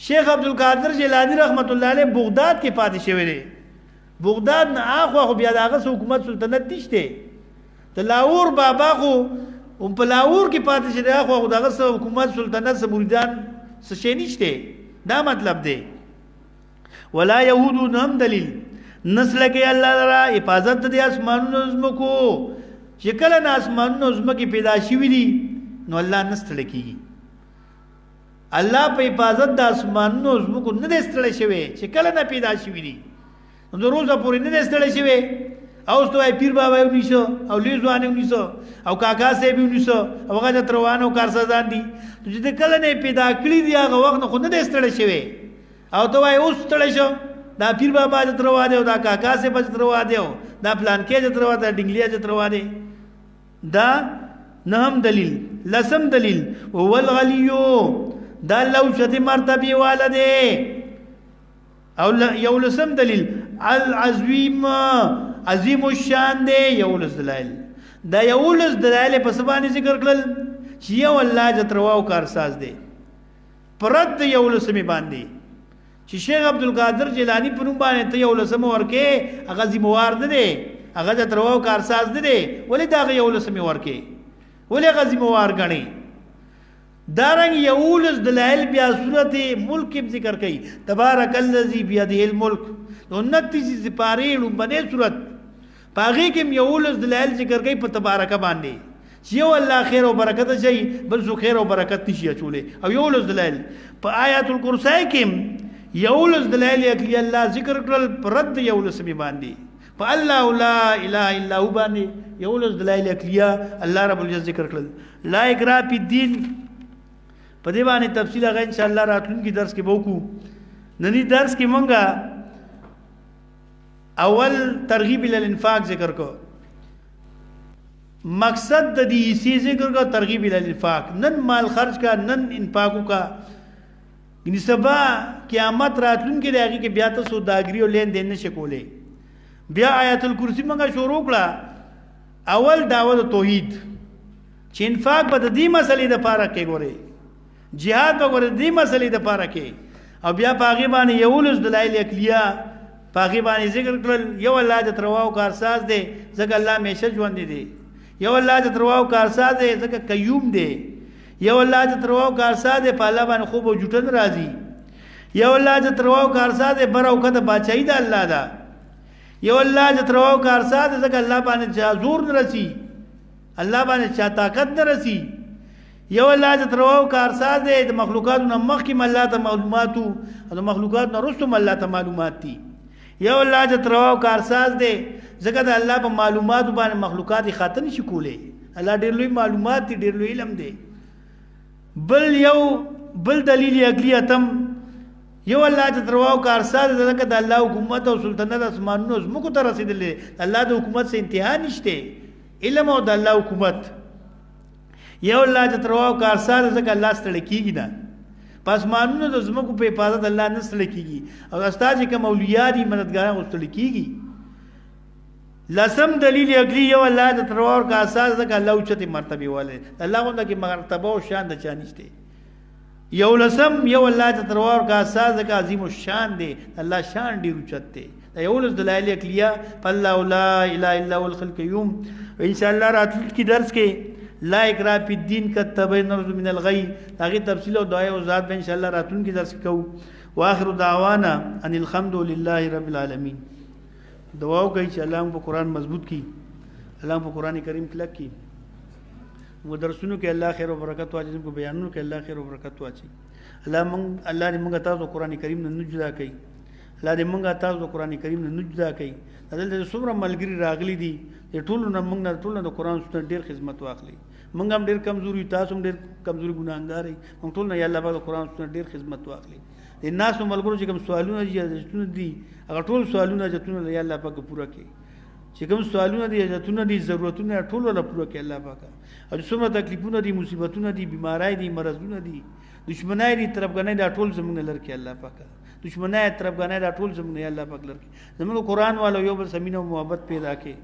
شیخ عبدالقادر جیلانی رحمت الله علیه بغداد کې پاتې شوی دی بغداد نه خو بیا دغه حکومت سلطنت نشته ته لاهور بابا خو په لاهور کې پاتې شوی دی خو دغه حکومت سلطنت سه مریدان څه نشته دا مطلب دی ولا يهود نم دلیل نسل کې الله تعالی حفاظت د اسمانونو زمکو چې کله نه اسمانونو زمکه پیدا شوی دي نو الله نستل کیږي الله په حفاظت د اسمانونو زمکو نه دستل شوی چې کله نه پیدا شوی دي نو روزه پورې نه دستل شوی او ستوای پیر بابا یو نیسو او لیزوانه نیسو او کاکا صاحب نیسو او هغه تروانو کارسازان دي چې کله نه پیدا کړی دی هغه وخت خو نه دستل شوی او ته وای اوس تړل شو دا پیر بابا د تروا دی او دا کاکا سے بچ تروا دی دا پلان کې د تروا دا ډنګلیا د تروا دی دا نهم دلیل لسم دلیل هو الغلیو دا لوشت مرتبه والده او یو لسم دلیل العظیم عظیم الشان دی یو لس دلایل دا یو لس دلایل په سبانه ذکر کړل چې یو الله ج تروا او کارساز دی پرد یو لسمی باندې چې شیخ عبدالقادر جیلانی په نوم باندې ته یو لسم ورکه هغه ذمہوار نه دی هغه د ترواو کارساز نه دی ولې دا یو لسم ورکه ولې هغه ذمہوار غني دارنګ یو لس دلایل بیا صورت ملک ذکر کړي تبارک الذی بیده الملک 29 سپاره لومبنه صورت پاغي کې یو لس دلایل ذکر کړي په تبارک باندې چې یو الله خیر او برکت شي بل زو خیر او برکت نشي چولې او یو لس دلایل په آیات الکرسی کې یولس دلائل اکلی اللہ ذکر کرل پرد یولس می باندی پا اللہ لا الہ الا ہو باندی یولس دلائل اکلیہ اللہ رب العزت ذکر کرل لا اکراہ پی الدین پا دیبانی تفصیل آگا انشاءاللہ راتلون کی درس کی بوکو ننی درس کی منگا اول ترغیب الانفاق ذکر کو مقصد دی اسی ذکر کو ترغیب الانفاق نن مال خرچ کا نن انفاقو کا یعنی سبا قیامت راتلون کې داږي کې بیا ته سوداګری او لین دین نشي کولې بیا آیت الکرسی منګه شروع کړه اول دعوت توحید چې انفاق په دې مسلې د پاره کې ګوره jihad په ګوره دې مسلې د پاره کې او بیا پاغي باندې یولس دلایل اکلیه پاغي باندې ذکر کړل یو الله د ترواو کارساز دی ځکه الله همیشه ژوند دی یو الله د ترواو کارساز دی ځکه قیوم دی یو الله د ترواو کارساز په الله باندې خوب او جټن راضي یو الله د ترواو کارساز بر او کده بچای د الله دا یو الله د ترواو کارساز ځکه الله باندې چا زور نه رسی الله باندې چا طاقت نه رسی یو الله د ترواو کارساز د مخلوقات نه مخکې الله ته معلومات او د مخلوقات نه رستم الله ته معلومات دي یو الله د ترواو کارساز دی ځکه د الله په معلومات باندې مخلوقات خاطر نشي کولې الله ډېر لوی معلومات دي ډېر لوی علم دی بل دلیل عقلی اتم یو الله ته ترواو کارساز دغه د الله حکومت او سلطنت اسمانونو زمکو ته رسیدلې الله د حکومت څخه انتها نشته علم او د الله حکومت یو الله ته ترواو کارساز دغه الله ستړي کیږي نه پس مانونو د زمکو په حفاظت الله نه ستړي کیږي او استاد کوم اولیاء دي مددګاران ستړي کیږي لسم دلیل عقلی یو الله د ترواو کارساز دغه الله اوچته مرتبه والے الله غونډه کې مرتبه او شان د چا نشته یو لسم یو الله ته ترواو کارساز دغه عظیم الشان دی الله شان ډیر اوچت دی یو لس دلایل عقلیه الله لا اله الا هو الخلق القیوم ان شاء الله راتل کی درس کې لا اکراه فی الدین کتبین من الغی هغه تفصیل او دعای او ذات به ان شاء الله راتل کی درس کو واخر دعوانا ان الحمد لله رب العالمین. دعا وکړئ چې الله موږ په قرآن مضبوط کړي، الله په قرآن کریم کلک کړي، موږ درسونو کې الله خیر او برکت واچي، موږ بیانونو کې الله خیر او برکت واچي. الله دې موږ تاسو قرآن کریم نه نجدا کړي، الله دې موږ تاسو قرآن کریم نه نجدا کړي. دلته څومره ملګری راغلي دي، ټولو نه موږ نه ټولو د قرآن سنت ډېر خدمت واخلي. موږ هم ډېر کمزوري، تاسو هم ډېر کمزوري ګناهګار یې، موږ ټول نه یا الله پاک قرآن سنت ډېر خدمت واخلي. د ناسو ملګرو چې کوم سوالونه دي حاجتونه دي، هغه ټول سوالونه حاجتونه یا الله پاک پوره کړي. چې کوم سوالونه دي حاجتونه دي ضرورتونه ټول ولا پوره کړي الله پاک. او څومره تکلیفونه دي، مصیبتونه دي، بیمارای دي، مرزونه دي، دشمنای دي، طرفګنۍ دا ټول زموږ نه لري الله پاک. دشمنای طرفګنۍ دا ټول زموږ نه الله پاک لري. زموږ قرآن والو یو بل سمینه او محبت پیدا کړي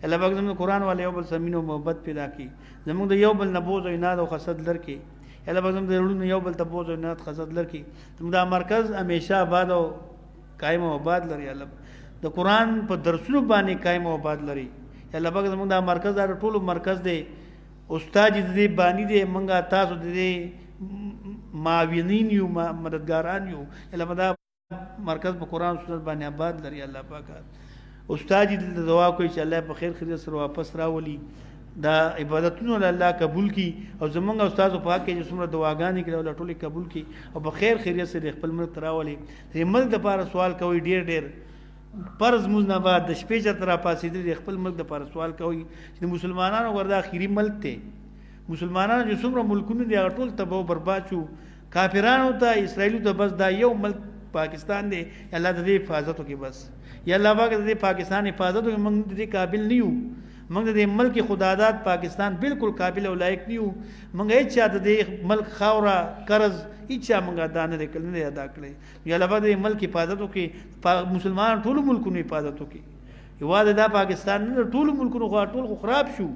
الله پاک. زموږ قرآن والو یو بل سمینه او محبت پیدا کړي. زموږ د یو بل نه بوز او عناد او حسد لري الله پاک. زموږ د ورونو یو بل ته بوز او عناد حسد لري. زموږ دا مرکز همیشه آباد او قائم او آباد لري الله. د قرآن په درسونو باندې قائم او آباد لري الله پاک. زموږ دا مرکز دا ټول مرکز دی، استاد دې باندې دې منګه تاسو دې معاونین یو، مددګاران یو الله پاک. دا مرکز په قرآن سنت باندې آباد لري الله پاک. استاد دې دعا کوي چې الله په خیر خیریت سره واپس راولي، دا عبادتونو الله قبول کی، او زمونږ استاد په حق کې چې څومره دعاګانې کړي الله ټول قبول کی، او په خیر خیریت سره خپل ملک راولي. دې ملک د لپاره سوال کوي ډېر فرض مزنه بعد د شپې چرته را پاسېدل، خپل ملک د لپاره سوال کوي چې مسلمانانو وردا اخیری ملک ته مسلمانانو چې څومره ملکونه دي هغه ټول تباہ او برباد شو. کافرانو ته اسرائیلو ته بس دا یو ملک پاکستان دی، الله د دې حفاظت وکړي بس. یا الله پاک د پاکستان حفاظت وکړي. موږ د دې قابل نه یو، موږ د ملک خداداد پاکستان بالکل قابل او لایق نه یو. موږ هیڅ چا د دې ملک خاورا قرض هیڅ چا موږ ادا نه کړل، نه ادا کړی. یا الله پاک د ملک حفاظت وکړي، مسلمان ټول ملکونو حفاظت وکړي. یوازې دا پاکستان نه، ټول ملکونو ټول خراب شو.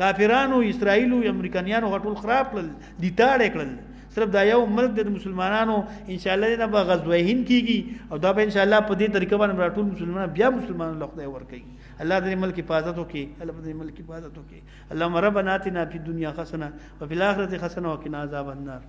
کافرانو، اسرائیلو، امریکایانو ټول خراب کړل، دي تاړ کړل. صرف دا یو ملک د مسلمانانو ان شاء الله نه به غزوه هند کیږي، او دا به ان شاء الله په دې طریقه باندې ټول مسلمانان بیا مسلمانانو له خدای ورکړي. الله دې ملک حفاظت وکړي، الله دې ملک حفاظت وکړي. اللهم ربنا آتنا فی الدنیا حسنه وفي الاخرة حسنه وقنا عذاب النار.